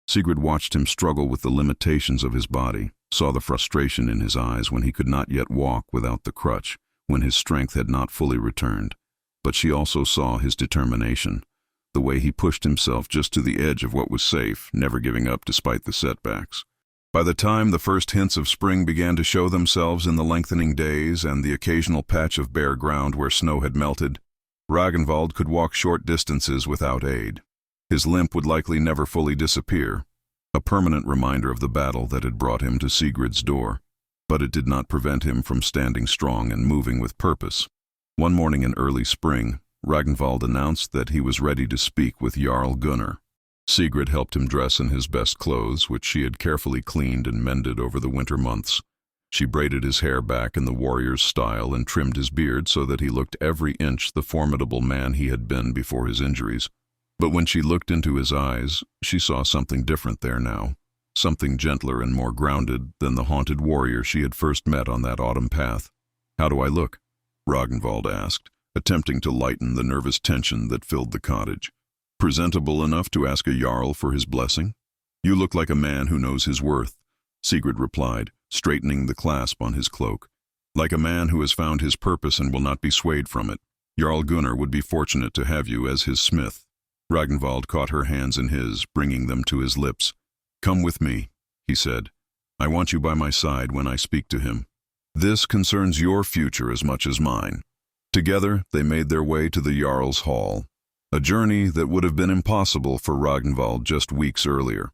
Sigrid watched him struggle with the limitations of his body, saw the frustration in his eyes when he could not yet walk without the crutch, when his strength had not fully returned. But she also saw his determination, the way he pushed himself just to the edge of what was safe, never giving up despite the setbacks. By the time the first hints of spring began to show themselves in the lengthening days and the occasional patch of bare ground where snow had melted, Ragnvald could walk short distances without aid. His limp would likely never fully disappear, a permanent reminder of the battle that had brought him to Sigrid's door. But it did not prevent him from standing strong and moving with purpose. One morning in early spring, Ragnvald announced that he was ready to speak with Jarl Gunnar. Sigrid helped him dress in his best clothes, which she had carefully cleaned and mended over the winter months. She braided his hair back in the warrior's style and trimmed his beard so that he looked every inch the formidable man he had been before his injuries. But when she looked into his eyes, she saw something different there now, something gentler and more grounded than the haunted warrior she had first met on that autumn path. How do I look? Ragnvald asked, attempting to lighten the nervous tension that filled the cottage. Presentable enough to ask a Jarl for his blessing? You look like a man who knows his worth, Sigrid replied, straightening the clasp on his cloak. Like a man who has found his purpose and will not be swayed from it. Jarl Gunnar would be fortunate to have you as his smith. Ragnvald caught her hands in his, bringing them to his lips. Come with me, he said. I want you by my side when I speak to him. This concerns your future as much as mine. Together, they made their way to the Jarl's hall, a journey that would have been impossible for Ragnvald just weeks earlier.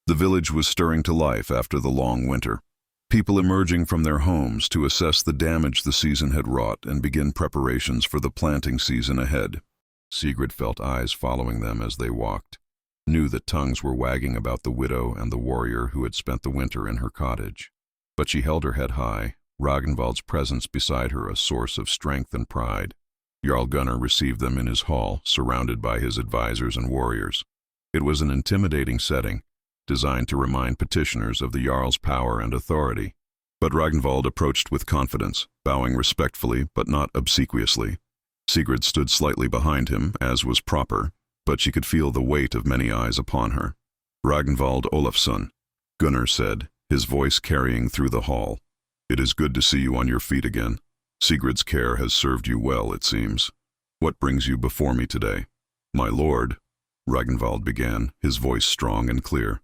The village was stirring to life after the long winter. People emerging from their homes to assess the damage the season had wrought and begin preparations for the planting season ahead. Sigrid felt eyes following them as they walked, knew that tongues were wagging about the widow and the warrior who had spent the winter in her cottage. But she held her head high, Ragnvald's presence beside her a source of strength and pride. Jarl Gunnar received them in his hall, surrounded by his advisors and warriors. It was an intimidating setting, designed to remind petitioners of the Jarl's power and authority. But Ragnvald approached with confidence, bowing respectfully but not obsequiously. Sigrid stood slightly behind him, as was proper, but she could feel the weight of many eyes upon her. Ragnvald Olafsson, Gunnar said, his voice carrying through the hall. It is good to see you on your feet again. Sigrid's care has served you well, it seems. What brings you before me today? My lord, Ragnvald began, his voice strong and clear.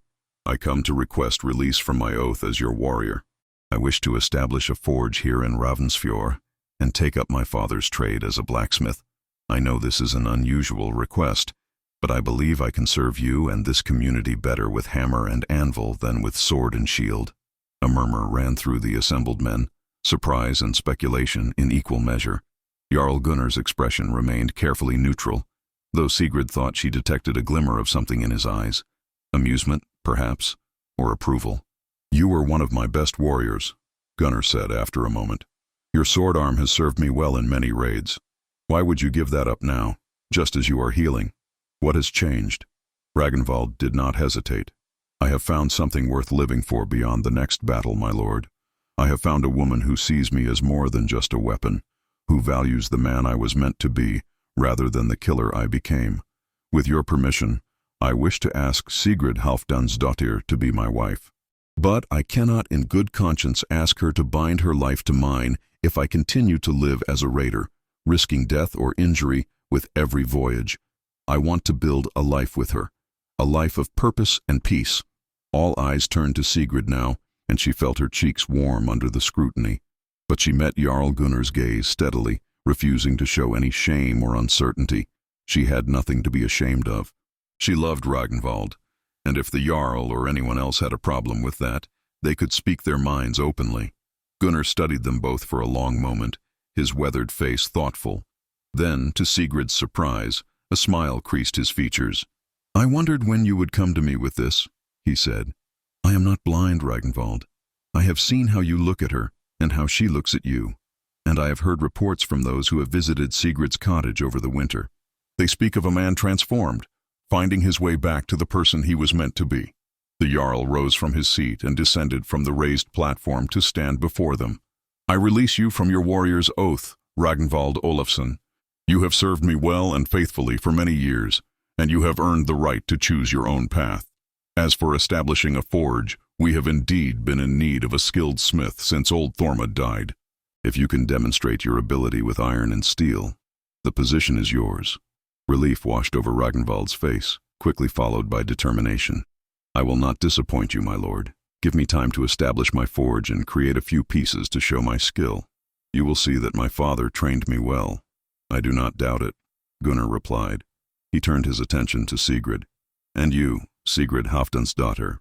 I come to request release from my oath as your warrior. I wish to establish a forge here in Ravensfjord and take up my father's trade as a blacksmith. I know this is an unusual request, but I believe I can serve you and this community better with hammer and anvil than with sword and shield." A murmur ran through the assembled men, surprise and speculation in equal measure. Jarl Gunnar's expression remained carefully neutral, though Sigrid thought she detected a glimmer of something in his eyes. Amusement, perhaps, or approval. "You were one of my best warriors," Gunnar said after a moment. "Your sword arm has served me well in many raids. Why would you give that up now, just as you are healing? What has changed?" Ragnvald did not hesitate. "I have found something worth living for beyond the next battle, my lord. I have found a woman who sees me as more than just a weapon, who values the man I was meant to be, rather than the killer I became. With your permission, I wish to ask Sigrid Halfdansdottir to be my wife. But I cannot in good conscience ask her to bind her life to mine if I continue to live as a raider, risking death or injury with every voyage. I want to build a life with her, a life of purpose and peace." All eyes turned to Sigrid now, and she felt her cheeks warm under the scrutiny. But she met Jarl Gunnar's gaze steadily, refusing to show any shame or uncertainty. She had nothing to be ashamed of. She loved Ragnvald, and if the Jarl or anyone else had a problem with that, they could speak their minds openly. Gunnar studied them both for a long moment, his weathered face thoughtful. Then, to Sigrid's surprise, a smile creased his features. "I wondered when you would come to me with this," he said. "I am not blind, Ragnvald. I have seen how you look at her, and how she looks at you. And I have heard reports from those who have visited Sigrid's cottage over the winter. They speak of a man transformed, finding his way back to the person he was meant to be." The Jarl rose from his seat and descended from the raised platform to stand before them. "I release you from your warrior's oath, Ragnvald Olafsson. You have served me well and faithfully for many years, and you have earned the right to choose your own path. As for establishing a forge, we have indeed been in need of a skilled smith since old Thormod died. If you can demonstrate your ability with iron and steel, the position is yours." Relief washed over Ragnvald's face, quickly followed by determination. "I will not disappoint you, my lord. Give me time to establish my forge and create a few pieces to show my skill. You will see that my father trained me well." "I do not doubt it," Gunnar replied. He turned his attention to Sigrid. "And you, Sigrid Halfdansdottir.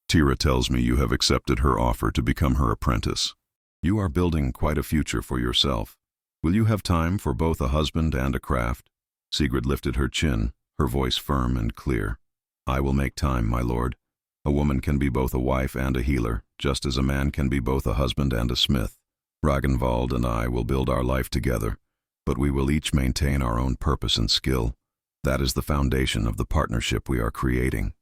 Tira tells me you have accepted her offer to become her apprentice. You are building quite a future for yourself. Will you have time for both a husband and a craft?" Sigrid lifted her chin, her voice firm and clear. "I will make time, my lord. A woman can be both a wife and a healer, just as a man can be both a husband and a smith. Ragnvald and I will build our life together, but we will each maintain our own purpose and skill. That is the foundation of the partnership we are creating."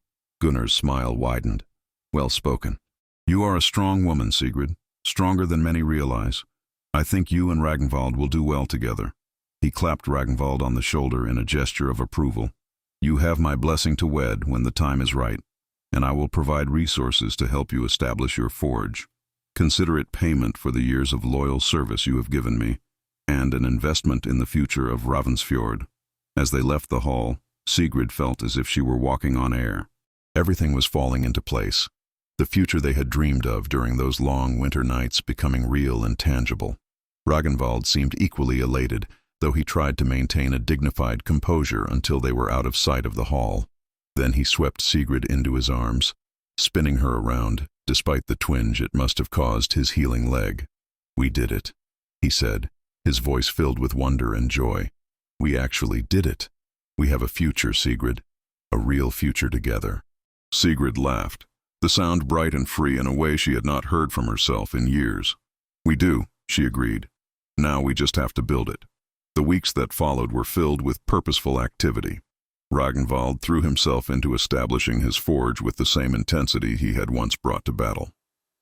Gunnar's smile widened. "Well spoken. You are a strong woman, Sigrid, stronger than many realize. I think you and Ragnvald will do well together." He clapped Ragnvald on the shoulder in a gesture of approval. "You have my blessing to wed when the time is right, and I will provide resources to help you establish your forge. Consider it payment for the years of loyal service you have given me, and an investment in the future of Ravensfjord." As they left the hall, Sigrid felt as if she were walking on air. Everything was falling into place, the future they had dreamed of during those long winter nights becoming real and tangible. Ragnvald seemed equally elated, though he tried to maintain a dignified composure until they were out of sight of the hall. Then he swept Sigrid into his arms, spinning her around, despite the twinge it must have caused his healing leg. "We did it," he said, his voice filled with wonder and joy. "We actually did it. We have a future, Sigrid, a real future together." Sigrid laughed, the sound bright and free in a way she had not heard from herself in years. "We do," she agreed. "Now we just have to build it." The weeks that followed were filled with purposeful activity. Ragnvald threw himself into establishing his forge with the same intensity he had once brought to battle.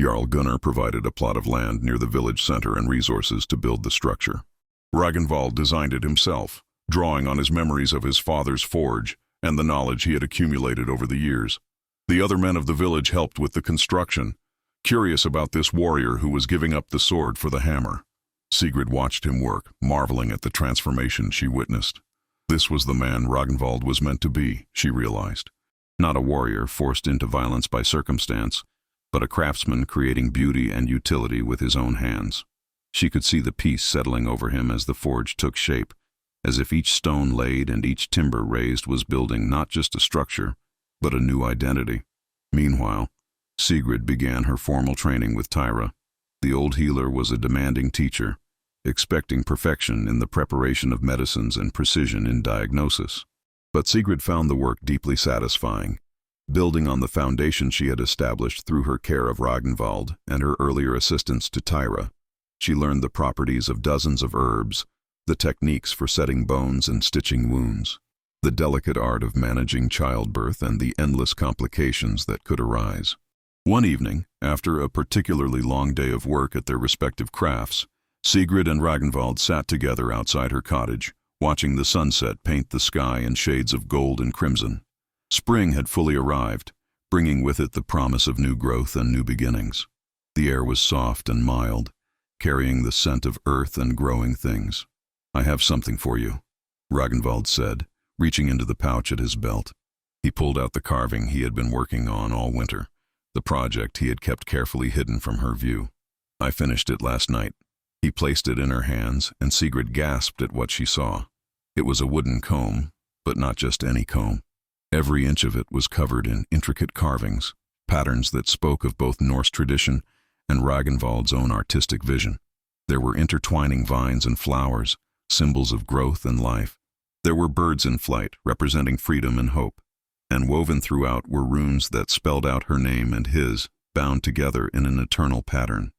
Jarl Gunnar provided a plot of land near the village center and resources to build the structure. Ragnvald designed it himself, drawing on his memories of his father's forge and the knowledge he had accumulated over the years. The other men of the village helped with the construction, curious about this warrior who was giving up the sword for the hammer. Sigrid watched him work, marveling at the transformation she witnessed. This was the man Ragnvald was meant to be, she realized. Not a warrior forced into violence by circumstance, but a craftsman creating beauty and utility with his own hands. She could see the peace settling over him as the forge took shape, as if each stone laid and each timber raised was building not just a structure, but a new identity. Meanwhile, Sigrid began her formal training with Tyra. The old healer was a demanding teacher, expecting perfection in the preparation of medicines and precision in diagnosis. But Sigrid found the work deeply satisfying, building on the foundation she had established through her care of Ragnvald and her earlier assistance to Tyra. She learned the properties of dozens of herbs, the techniques for setting bones and stitching wounds, the delicate art of managing childbirth and the endless complications that could arise. One evening, after a particularly long day of work at their respective crafts, Sigrid and Ragnvald sat together outside her cottage, watching the sunset paint the sky in shades of gold and crimson. Spring had fully arrived, bringing with it the promise of new growth and new beginnings. The air was soft and mild, carrying the scent of earth and growing things. "I have something for you," Ragnvald said, reaching into the pouch at his belt. He pulled out the carving he had been working on all winter, the project he had kept carefully hidden from her view. "I finished it last night." He placed it in her hands, and Sigrid gasped at what she saw. It was a wooden comb, but not just any comb. Every inch of it was covered in intricate carvings, patterns that spoke of both Norse tradition and Ragnvald's own artistic vision. There were intertwining vines and flowers, symbols of growth and life. There were birds in flight, representing freedom and hope. And woven throughout were runes that spelled out her name and his, bound together in an eternal pattern.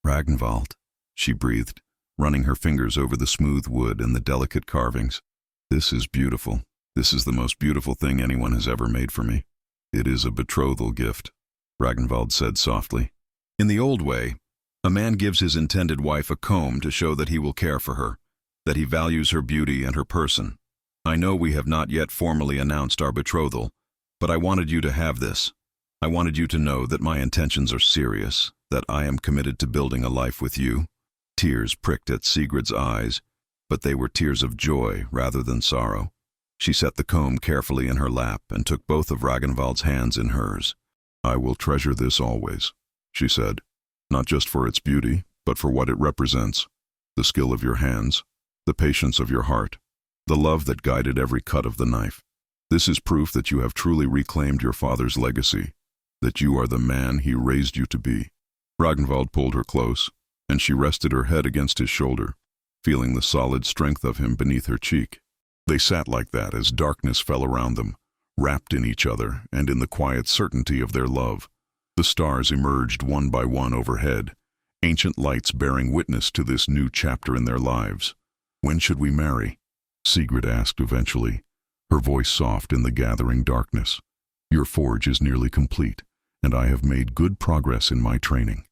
"Ragnvald," she breathed, running her fingers over the smooth wood and the delicate carvings. "This is beautiful. This is the most beautiful thing anyone has ever made for me." "It is a betrothal gift," Ragnvald said softly. In the old way, a man gives his intended wife a comb to show that he will care for her, that he values her beauty and her person. "I know we have not yet formally announced our betrothal, but I wanted you to have this. I wanted you to know that my intentions are serious, that I am committed to building a life with you." Tears pricked at Sigrid's eyes, but they were tears of joy rather than sorrow. She set the comb carefully in her lap and took both of Ragnvald's hands in hers. "I will treasure this always," she said, "not just for its beauty, but for what it represents. The skill of your hands, the patience of your heart, the love that guided every cut of the knife. This is proof that you have truly reclaimed your father's legacy, that you are the man he raised you to be." Ragnvald pulled her close, and she rested her head against his shoulder, feeling the solid strength of him beneath her cheek. They sat like that as darkness fell around them, wrapped in each other and in the quiet certainty of their love. The stars emerged one by one overhead, ancient lights bearing witness to this new chapter in their lives. "When should we marry?" Sigrid asked eventually, her voice soft in the gathering darkness. "Your forge is nearly complete, and I have made good progress in my training.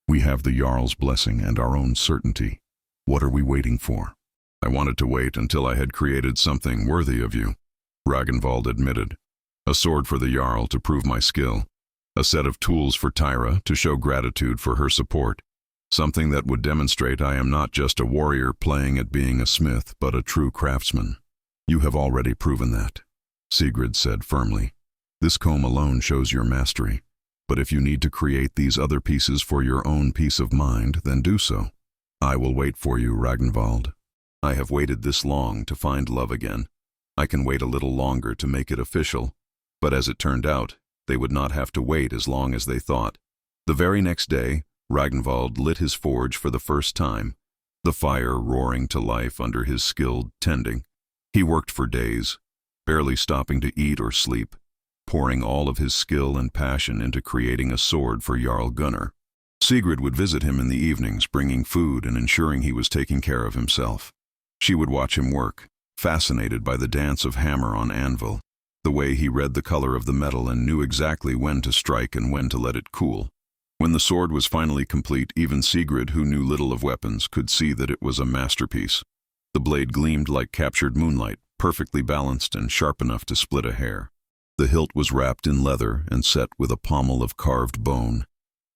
We have the Jarl's blessing and our own certainty. What are we waiting for?" "I wanted to wait until I had created something worthy of you," Ragnvald admitted. "A sword for the Jarl to prove my skill, a set of tools for Tyra to show gratitude for her support, something that would demonstrate I am not just a warrior playing at being a smith, but a true craftsman." "You have already proven that," Sigrid said firmly. "This comb alone shows your mastery, but if you need to create these other pieces for your own peace of mind, then do so. I will wait for you, Ragnvald. I have waited this long to find love again. I can wait a little longer to make it official." But as it turned out, they would not have to wait as long as they thought. The very next day, Ragnvald lit his forge for the first time, the fire roaring to life under his skilled tending. He worked for days, barely stopping to eat or sleep, pouring all of his skill and passion into creating a sword for Jarl Gunnar. Sigrid would visit him in the evenings, bringing food and ensuring he was taking care of himself. She would watch him work, fascinated by the dance of hammer on anvil, the way he read the color of the metal and knew exactly when to strike and when to let it cool. When the sword was finally complete, even Sigrid, who knew little of weapons, could see that it was a masterpiece. The blade gleamed like captured moonlight, perfectly balanced and sharp enough to split a hair. The hilt was wrapped in leather and set with a pommel of carved bone.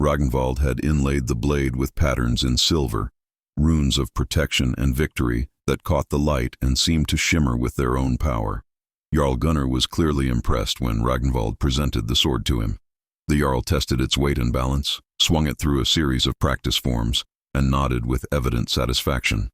Ragnvald had inlaid the blade with patterns in silver, runes of protection and victory that caught the light and seemed to shimmer with their own power. Jarl Gunnar was clearly impressed when Ragnvald presented the sword to him. The Jarl tested its weight and balance, swung it through a series of practice forms, and nodded with evident satisfaction.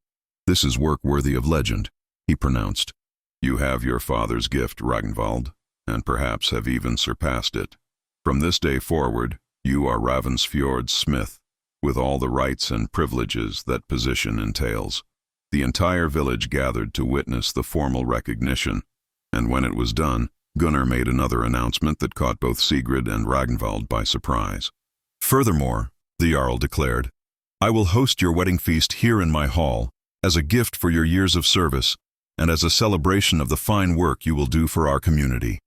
"This is work worthy of legend," he pronounced. "You have your father's gift, Ragnvald, and perhaps have even surpassed it. From this day forward, you are Ravensfjord's smith, with all the rights and privileges that position entails." The entire village gathered to witness the formal recognition, and when it was done, Gunnar made another announcement that caught both Sigrid and Ragnvald by surprise. "Furthermore," the Jarl declared, "I will host your wedding feast here in my hall, as a gift for your years of service, and as a celebration of the fine work you will do for our community.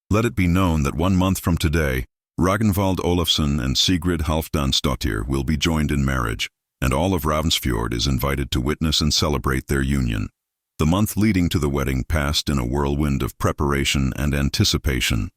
Let it be known that 1 month from today, Ragnvald Olafsson and Sigrid Halfdansdottir will be joined in marriage, and all of Ravensfjord is invited to witness and celebrate their union." The month leading to the wedding passed in a whirlwind of preparation and anticipation.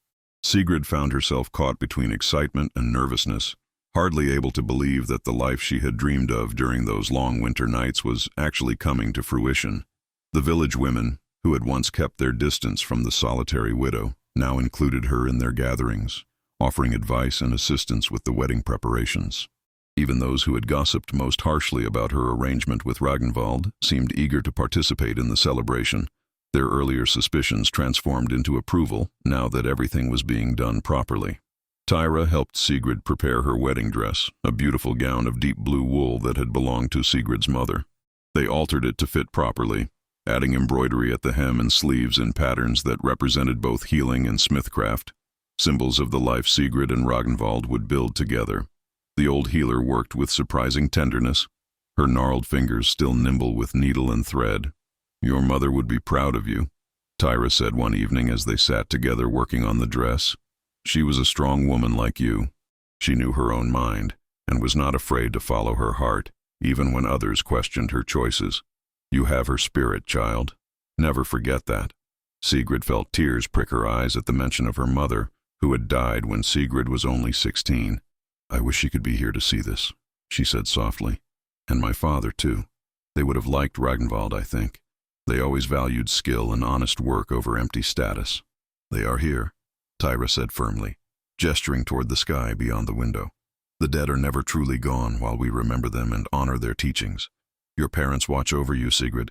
Sigrid found herself caught between excitement and nervousness, hardly able to believe that the life she had dreamed of during those long winter nights was actually coming to fruition. The village women, who had once kept their distance from the solitary widow, now included her in their gatherings, offering advice and assistance with the wedding preparations. Even those who had gossiped most harshly about her arrangement with Ragnvald seemed eager to participate in the celebration, their earlier suspicions transformed into approval now that everything was being done properly. Tyra helped Sigrid prepare her wedding dress, a beautiful gown of deep blue wool that had belonged to Sigrid's mother. They altered it to fit properly, adding embroidery at the hem and sleeves in patterns that represented both healing and smithcraft, symbols of the life Sigrid and Ragnvald would build together. The old healer worked with surprising tenderness, her gnarled fingers still nimble with needle and thread. "Your mother would be proud of you," Tyra said one evening as they sat together working on the dress. "She was a strong woman like you. She knew her own mind, and was not afraid to follow her heart, even when others questioned her choices. You have her spirit, child. Never forget that." Sigrid felt tears prick her eyes at the mention of her mother, who had died when Sigrid was only 16. "I wish she could be here to see this," she said softly. "And my father, too. They would have liked Ragnvald, I think. They always valued skill and honest work over empty status." "They are here," Tyra said firmly, gesturing toward the sky beyond the window. "The dead are never truly gone while we remember them and honor their teachings. Your parents watch over you, Sigrid,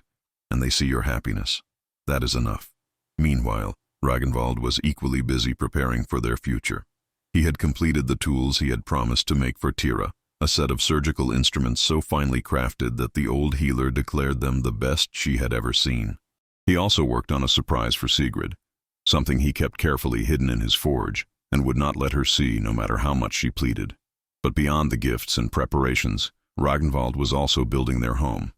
and they see your happiness. That is enough." Meanwhile, Ragnvald was equally busy preparing for their future. He had completed the tools he had promised to make for Tyra, a set of surgical instruments so finely crafted that the old healer declared them the best she had ever seen. He also worked on a surprise for Sigrid, something he kept carefully hidden in his forge, and would not let her see no matter how much she pleaded. But beyond the gifts and preparations, Ragnvald was also building their home.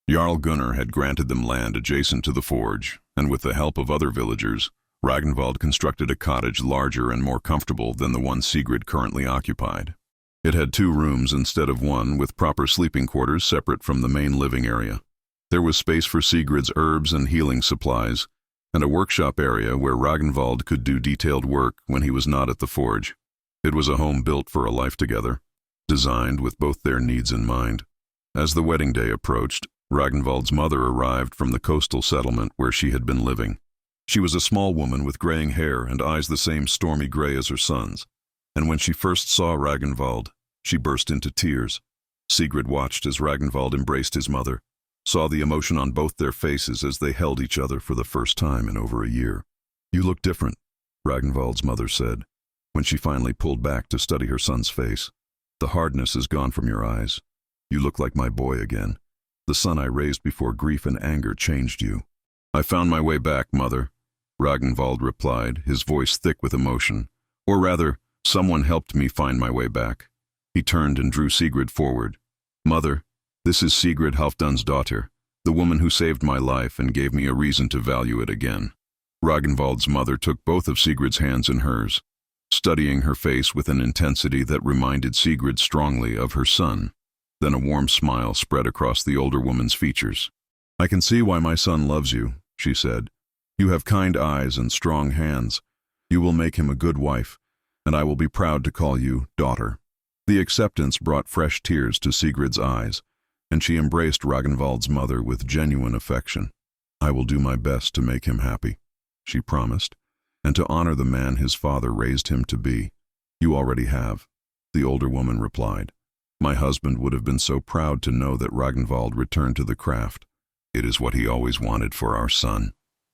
Jarl Gunnar had granted them land adjacent to the forge, and with the help of other villagers, Ragnvald constructed a cottage larger and more comfortable than the one Sigrid currently occupied. It had 2 rooms instead of 1, with proper sleeping quarters separate from the main living area. There was space for Sigrid's herbs and healing supplies, and a workshop area where Ragnvald could do detailed work when he was not at the forge. It was a home built for a life together, designed with both their needs in mind. As the wedding day approached, Ragnvald's mother arrived from the coastal settlement where she had been living. She was a small woman with graying hair and eyes the same stormy gray as her son's, and when she first saw Ragnvald, she burst into tears. Sigrid watched as Ragnvald embraced his mother, saw the emotion on both their faces as they held each other for the first time in over a year. "You look different," Ragnvald's mother said, when she finally pulled back to study her son's face. "The hardness is gone from your eyes. You look like my boy again. The son I raised before grief and anger changed you." "I found my way back, Mother," Ragnvald replied, his voice thick with emotion. "Or rather, someone helped me find my way back." He turned and drew Sigrid forward. "Mother, this is Sigrid Halfdansdottir, the woman who saved my life and gave me a reason to value it again." Ragnvald's mother took both of Sigrid's hands in hers, studying her face with an intensity that reminded Sigrid strongly of her son. Then a warm smile spread across the older woman's features. "I can see why my son loves you," she said. "You have kind eyes and strong hands. You will make him a good wife, and I will be proud to call you daughter." The acceptance brought fresh tears to Sigrid's eyes, and she embraced Ragnvald's mother with genuine affection. "I will do my best to make him happy," she promised, "and to honor the man his father raised him to be." You already have, the older woman replied. My husband would have been so proud to know that Ragnvald returned to the craft. It is what he always wanted for our son.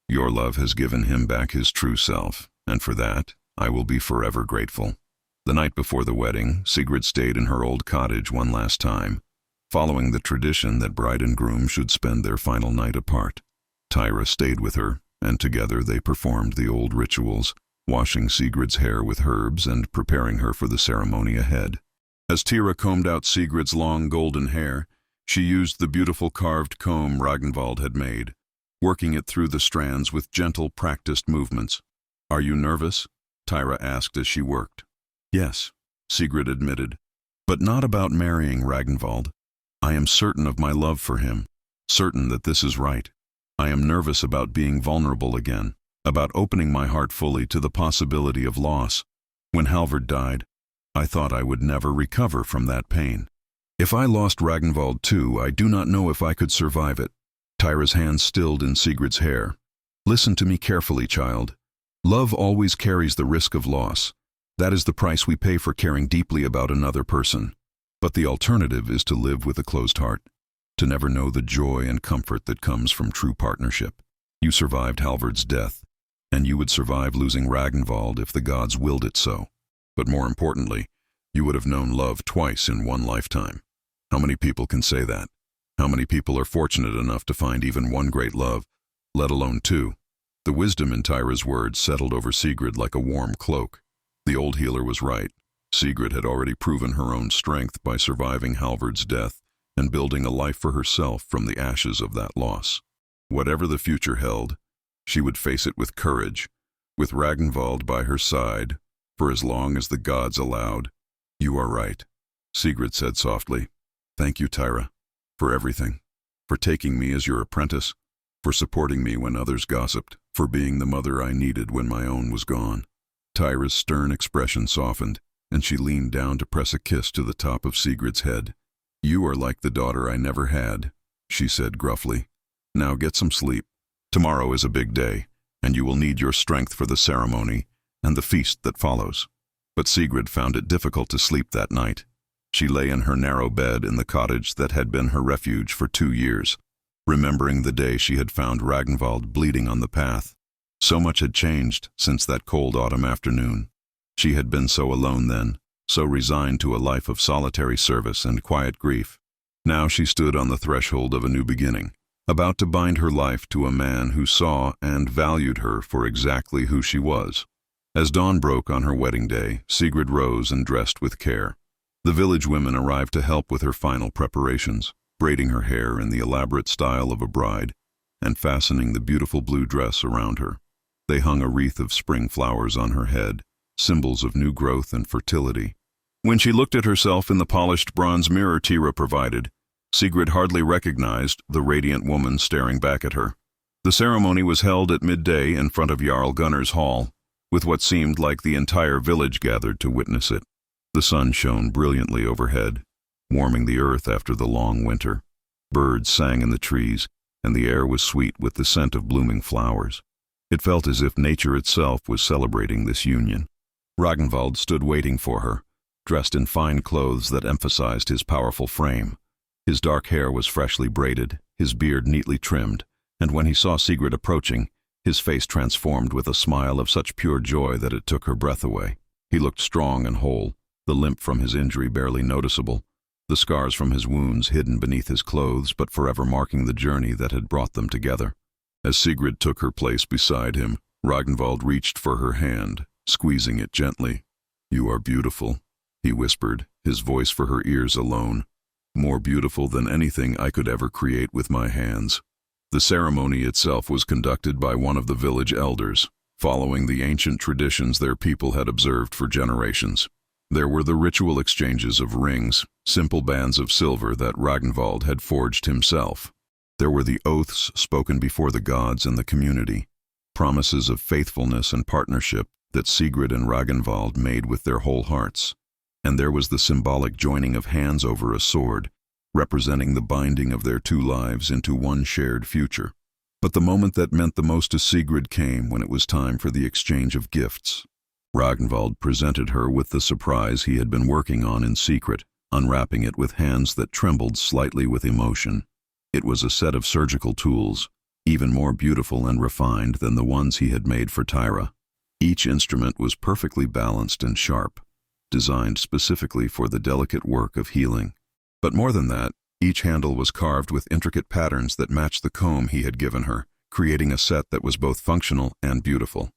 Your love has given him back his true self, and for that, I will be forever grateful. The night before the wedding, Sigrid stayed in her old cottage one last time, following the tradition that bride and groom should spend their final night apart. Tyra stayed with her, and together they performed the old rituals, washing Sigrid's hair with herbs and preparing her for the ceremony ahead. As Tyra combed out Sigrid's long golden hair, she used the beautiful carved comb Ragnvald had made, working it through the strands with gentle, practiced movements. Are you nervous? Tyra asked as she worked. Yes, Sigrid admitted, but not about marrying Ragnvald. I am certain of my love for him, certain that this is right. I am nervous about being vulnerable again, about opening my heart fully to the possibility of loss. When Halvard died, I thought I would never recover from that pain. If I lost Ragnvald too, I do not know if I could survive it. Tyra's hand stilled in Sigrid's hair. Listen to me carefully, child. Love always carries the risk of loss. That is the price we pay for caring deeply about another person. But the alternative is to live with a closed heart, to never know the joy and comfort that comes from true partnership. You survived Halvard's death, and you would survive losing Ragnvald if the gods willed it so. But more importantly, you would have known love twice in one lifetime. How many people can say that? How many people are fortunate enough to find even one great love, let alone two? The wisdom in Tyra's words settled over Sigrid like a warm cloak. The old healer was right. Sigrid had already proven her own strength by surviving Halvard's death and building a life for herself from the ashes of that loss. Whatever the future held, she would face it with courage, with Ragnvald by her side, for as long as the gods allowed. You are right, Sigrid said softly. Thank you, Tyra, for everything, for taking me as your apprentice, for supporting me when others gossiped, for being the mother I needed when my own was gone. Tyra's stern expression softened, and she leaned down to press a kiss to the top of Sigrid's head. You are like the daughter I never had, she said gruffly. Now get some sleep. Tomorrow is a big day, and you will need your strength for the ceremony and the feast that follows. But Sigrid found it difficult to sleep that night. She lay in her narrow bed in the cottage that had been her refuge for 2 years, remembering the day she had found Ragnvald bleeding on the path. So much had changed since that cold autumn afternoon. She had been so alone then, so resigned to a life of solitary service and quiet grief. Now she stood on the threshold of a new beginning, about to bind her life to a man who saw and valued her for exactly who she was. As dawn broke on her wedding day, Sigrid rose and dressed with care. The village women arrived to help with her final preparations, braiding her hair in the elaborate style of a bride and fastening the beautiful blue dress around her. They hung a wreath of spring flowers on her head, symbols of new growth and fertility. When she looked at herself in the polished bronze mirror Tyra provided, Sigrid hardly recognized the radiant woman staring back at her. The ceremony was held at midday in front of Jarl Gunnar's hall, with what seemed like the entire village gathered to witness it. The sun shone brilliantly overhead, warming the earth after the long winter. Birds sang in the trees, and the air was sweet with the scent of blooming flowers. It felt as if nature itself was celebrating this union. Ragnvald stood waiting for her, dressed in fine clothes that emphasized his powerful frame. His dark hair was freshly braided, his beard neatly trimmed, and when he saw Sigrid approaching, his face transformed with a smile of such pure joy that it took her breath away. He looked strong and whole, the limp from his injury barely noticeable, the scars from his wounds hidden beneath his clothes but forever marking the journey that had brought them together. As Sigrid took her place beside him, Ragnvald reached for her hand, squeezing it gently. You are beautiful, he whispered, his voice for her ears alone. More beautiful than anything I could ever create with my hands. The ceremony itself was conducted by one of the village elders, following the ancient traditions their people had observed for generations. There were the ritual exchanges of rings, simple bands of silver that Ragnvald had forged himself. There were the oaths spoken before the gods and the community, promises of faithfulness and partnership that Sigrid and Ragnvald made with their whole hearts. And there was the symbolic joining of hands over a sword, representing the binding of their two lives into one shared future. But the moment that meant the most to Sigrid came when it was time for the exchange of gifts. Ragnvald presented her with the surprise he had been working on in secret, unwrapping it with hands that trembled slightly with emotion. It was a set of surgical tools, even more beautiful and refined than the ones he had made for Tyra. Each instrument was perfectly balanced and sharp, designed specifically for the delicate work of healing. But more than that, each handle was carved with intricate patterns that matched the comb he had given her, creating a set that was both functional and beautiful.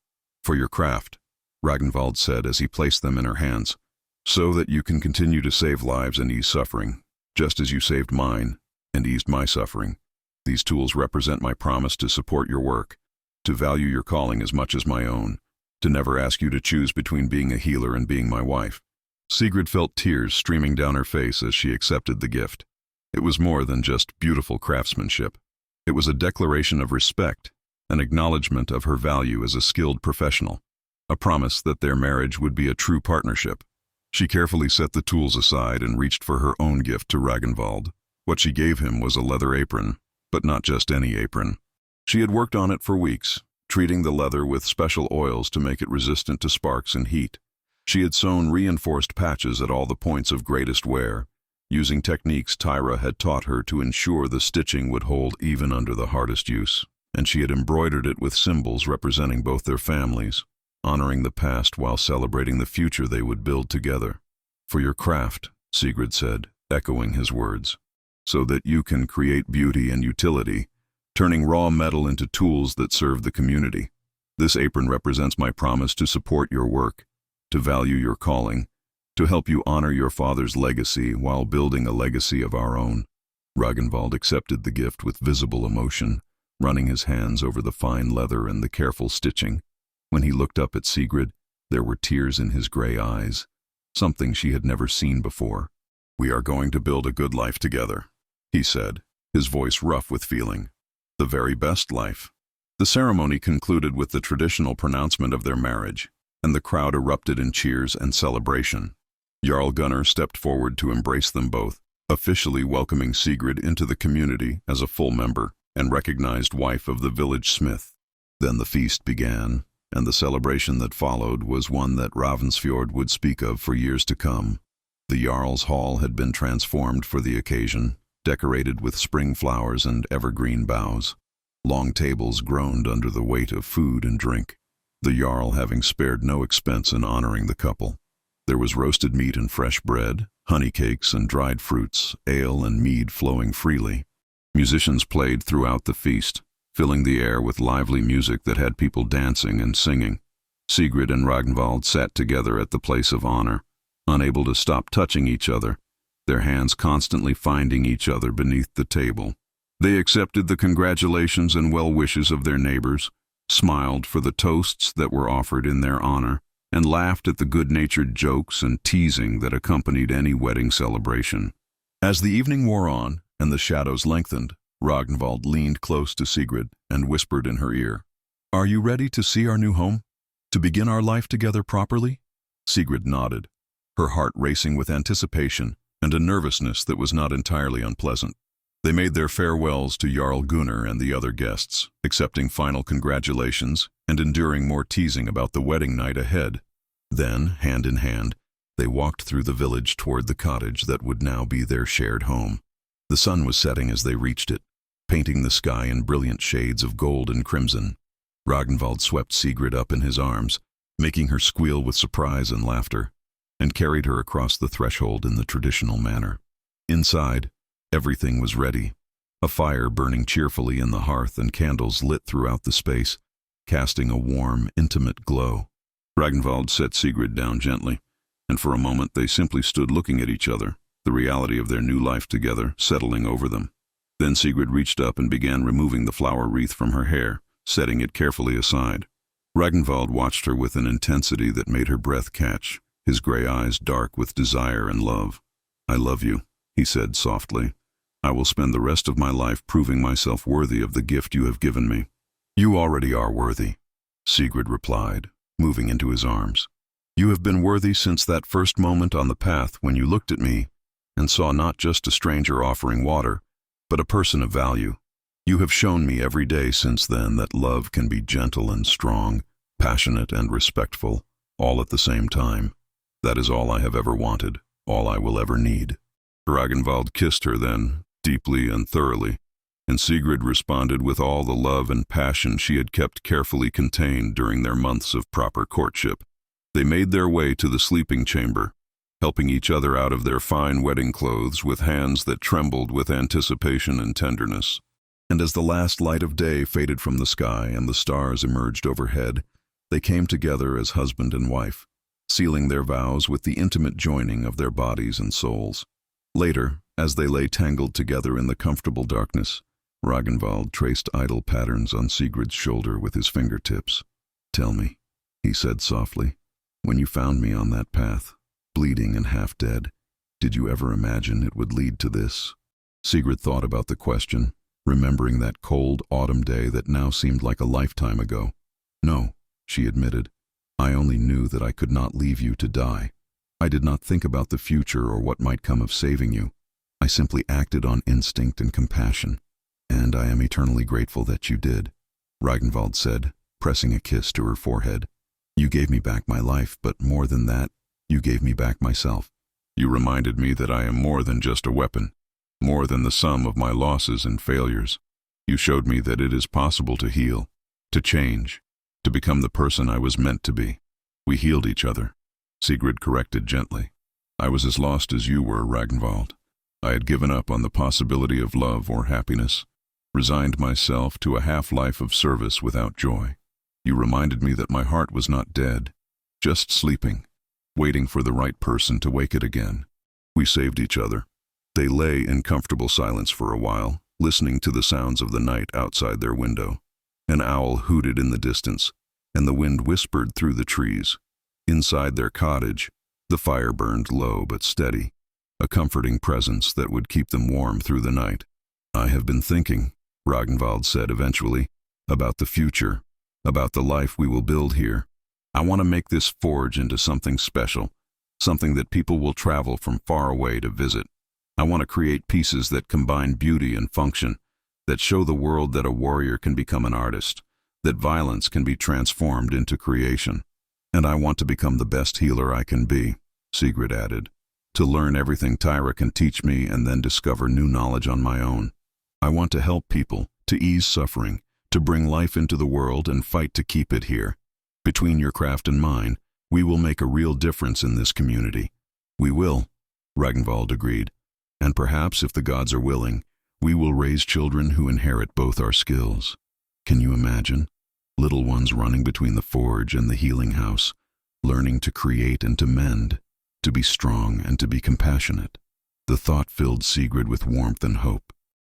"For your craft," Ragnvald said as he placed them in her hands, "so that you can continue to save lives and ease suffering, just as you saved mine and eased my suffering. These tools represent my promise to support your work, to value your calling as much as my own, to never ask you to choose between being a healer and being my wife." Sigrid felt tears streaming down her face as she accepted the gift. It was more than just beautiful craftsmanship. It was a declaration of respect, an acknowledgement of her value as a skilled professional, a promise that their marriage would be a true partnership. She carefully set the tools aside and reached for her own gift to Ragnvald. What she gave him was a leather apron, but not just any apron. She had worked on it for weeks, treating the leather with special oils to make it resistant to sparks and heat. She had sewn reinforced patches at all the points of greatest wear, using techniques Tyra had taught her to ensure the stitching would hold even under the hardest use. And she had embroidered it with symbols representing both their families, honoring the past while celebrating the future they would build together. "For your craft," Sigrid said, echoing his words, "so that you can create beauty and utility, turning raw metal into tools that serve the community. This apron represents my promise to support your work, to value your calling, to help you honor your father's legacy while building a legacy of our own." Ragnvald accepted the gift with visible emotion, running his hands over the fine leather and the careful stitching. When he looked up at Sigrid, there were tears in his gray eyes, something she had never seen before. "We are going to build a good life together," he said, his voice rough with feeling. "The very best life." The ceremony concluded with the traditional pronouncement of their marriage, and the crowd erupted in cheers and celebration. Jarl Gunnar stepped forward to embrace them both, officially welcoming Sigrid into the community as a full member and recognized wife of the village smith. Then the feast began, and the celebration that followed was one that Ravensfjord would speak of for years to come. The Jarl's hall had been transformed for the occasion, decorated with spring flowers and evergreen boughs. Long tables groaned under the weight of food and drink, the Jarl having spared no expense in honoring the couple. There was roasted meat and fresh bread, honey cakes and dried fruits, ale and mead flowing freely. Musicians played throughout the feast, filling the air with lively music that had people dancing and singing. Sigrid and Ragnvald sat together at the place of honor, unable to stop touching each other, their hands constantly finding each other beneath the table. They accepted the congratulations and well wishes of their neighbors, smiled for the toasts that were offered in their honor, and laughed at the good-natured jokes and teasing that accompanied any wedding celebration. As the evening wore on and the shadows lengthened, Ragnvald leaned close to Sigrid and whispered in her ear, "Are you ready to see our new home? To begin our life together properly?" Sigrid nodded, her heart racing with anticipation and a nervousness that was not entirely unpleasant. They made their farewells to Jarl Gunnar and the other guests, accepting final congratulations and enduring more teasing about the wedding night ahead. Then, hand in hand, they walked through the village toward the cottage that would now be their shared home. The sun was setting as they reached it, painting the sky in brilliant shades of gold and crimson. Ragnvald swept Sigrid up in his arms, making her squeal with surprise and laughter, and carried her across the threshold in the traditional manner. Inside, everything was ready, a fire burning cheerfully in the hearth and candles lit throughout the space, casting a warm, intimate glow. Ragnvald set Sigrid down gently, and for a moment they simply stood looking at each other, the reality of their new life together settling over them. Then Sigrid reached up and began removing the flower wreath from her hair, setting it carefully aside. Ragnvald watched her with an intensity that made her breath catch, his gray eyes dark with desire and love. "I love you," he said softly. "I will spend the rest of my life proving myself worthy of the gift you have given me." "You already are worthy," Sigrid replied, moving into his arms. "You have been worthy since that first moment on the path when you looked at me and saw not just a stranger offering water, but a person of value. You have shown me every day since then that love can be gentle and strong, passionate and respectful, all at the same time. That is all I have ever wanted, all I will ever need. Ragnvald kissed her then, deeply and thoroughly, and Sigrid responded with all the love and passion she had kept carefully contained during their months of proper courtship. They made their way to the sleeping chamber, helping each other out of their fine wedding clothes with hands that trembled with anticipation and tenderness. And as the last light of day faded from the sky and the stars emerged overhead, they came together as husband and wife, sealing their vows with the intimate joining of their bodies and souls. Later, as they lay tangled together in the comfortable darkness, Ragnvald traced idle patterns on Sigrid's shoulder with his fingertips. "Tell me," he said softly, "when you found me on that path, bleeding and half dead, did you ever imagine it would lead to this?" Sigrid thought about the question, remembering that cold autumn day that now seemed like a lifetime ago. "No," she admitted. "I only knew that I could not leave you to die. I did not think about the future or what might come of saving you. I simply acted on instinct and compassion, and I am eternally grateful that you did," Ragnvald said, pressing a kiss to her forehead. "You gave me back my life, but more than that, you gave me back myself. You reminded me that I am more than just a weapon, more than the sum of my losses and failures. You showed me that it is possible to heal, to change, to become the person I was meant to be. We healed each other," Sigrid corrected gently. "I was as lost as you were, Ragnvald. I had given up on the possibility of love or happiness, resigned myself to a half-life of service without joy. You reminded me that my heart was not dead, just sleeping, waiting for the right person to wake it again. We saved each other." They lay in comfortable silence for a while, listening to the sounds of the night outside their window. An owl hooted in the distance, and the wind whispered through the trees. Inside their cottage, the fire burned low but steady, a comforting presence that would keep them warm through the night. "I have been thinking," Ragnvald said eventually, "about the future, about the life we will build here. I want to make this forge into something special, something that people will travel from far away to visit. I want to create pieces that combine beauty and function, that show the world that a warrior can become an artist, that violence can be transformed into creation. And I want to become the best healer I can be," Sigrid added, "to learn everything Tyra can teach me and then discover new knowledge on my own. I want to help people, to ease suffering, to bring life into the world and fight to keep it here. Between your craft and mine, we will make a real difference in this community." "We will," Ragnvald agreed. "And perhaps, if the gods are willing, we will raise children who inherit both our skills. Can you imagine? Little ones running between the forge and the healing house, learning to create and to mend, to be strong and to be compassionate." The thought filled Sigrid with warmth and hope.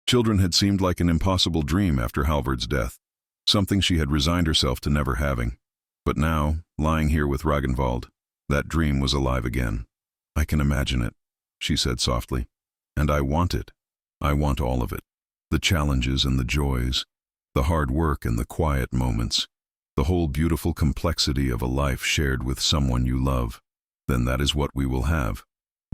Children had seemed like an impossible dream after Halvard's death, something she had resigned herself to never having. But now, lying here with Ragnvald, that dream was alive again. "I can imagine it," she said softly. "And I want it. I want all of it. The challenges and the joys, the hard work and the quiet moments, the whole beautiful complexity of a life shared with someone you love. Then that is what we will have,"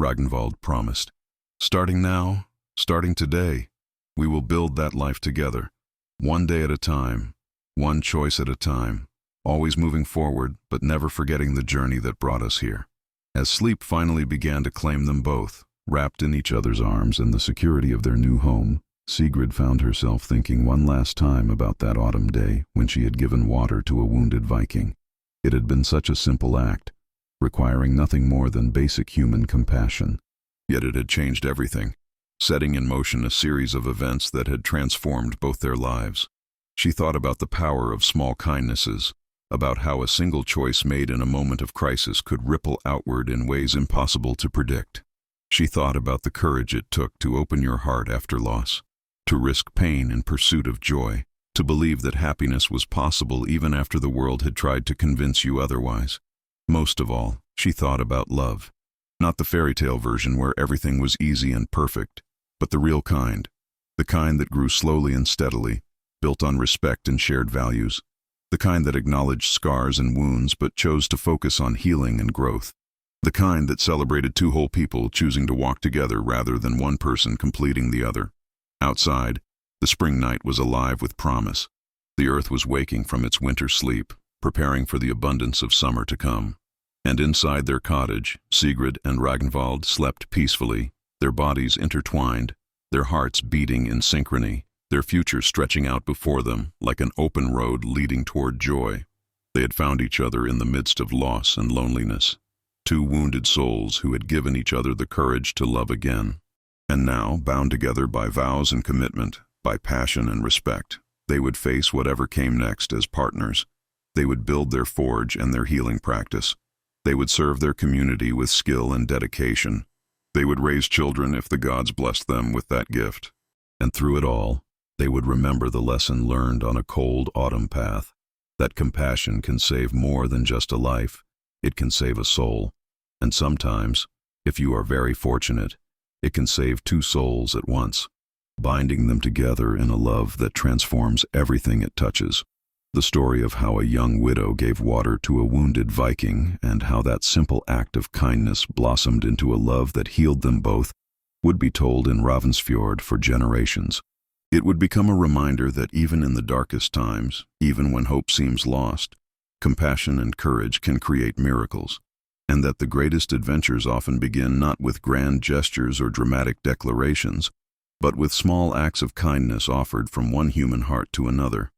Ragnvald promised. "Starting now, starting today, we will build that life together, one day at a time, one choice at a time, always moving forward but never forgetting the journey that brought us here." As sleep finally began to claim them both, wrapped in each other's arms and the security of their new home, Sigrid found herself thinking one last time about that autumn day when she had given water to a wounded Viking. It had been such a simple act, requiring nothing more than basic human compassion. Yet it had changed everything, setting in motion a series of events that had transformed both their lives. She thought about the power of small kindnesses, about how a single choice made in a moment of crisis could ripple outward in ways impossible to predict. She thought about the courage it took to open your heart after loss, to risk pain in pursuit of joy, to believe that happiness was possible even after the world had tried to convince you otherwise. Most of all, she thought about love. Not the fairy tale version where everything was easy and perfect, but the real kind. The kind that grew slowly and steadily, built on respect and shared values. The kind that acknowledged scars and wounds but chose to focus on healing and growth. The kind that celebrated two whole people choosing to walk together rather than one person completing the other. Outside, the spring night was alive with promise. The earth was waking from its winter sleep, preparing for the abundance of summer to come. And inside their cottage, Sigrid and Ragnvald slept peacefully, their bodies intertwined, their hearts beating in synchrony, their future stretching out before them like an open road leading toward joy. They had found each other in the midst of loss and loneliness, two wounded souls who had given each other the courage to love again. And now, bound together by vows and commitment, by passion and respect, they would face whatever came next as partners. They would build their forge and their healing practice. They would serve their community with skill and dedication. They would raise children if the gods blessed them with that gift. And through it all, they would remember the lesson learned on a cold autumn path, that compassion can save more than just a life. It can save a soul. And sometimes, if you are very fortunate, it can save two souls at once, binding them together in a love that transforms everything it touches. The story of how a young widow gave water to a wounded Viking and how that simple act of kindness blossomed into a love that healed them both would be told in Ravensfjord for generations. It would become a reminder that even in the darkest times, even when hope seems lost, compassion and courage can create miracles, and that the greatest adventures often begin not with grand gestures or dramatic declarations, but with small acts of kindness offered from one human heart to another.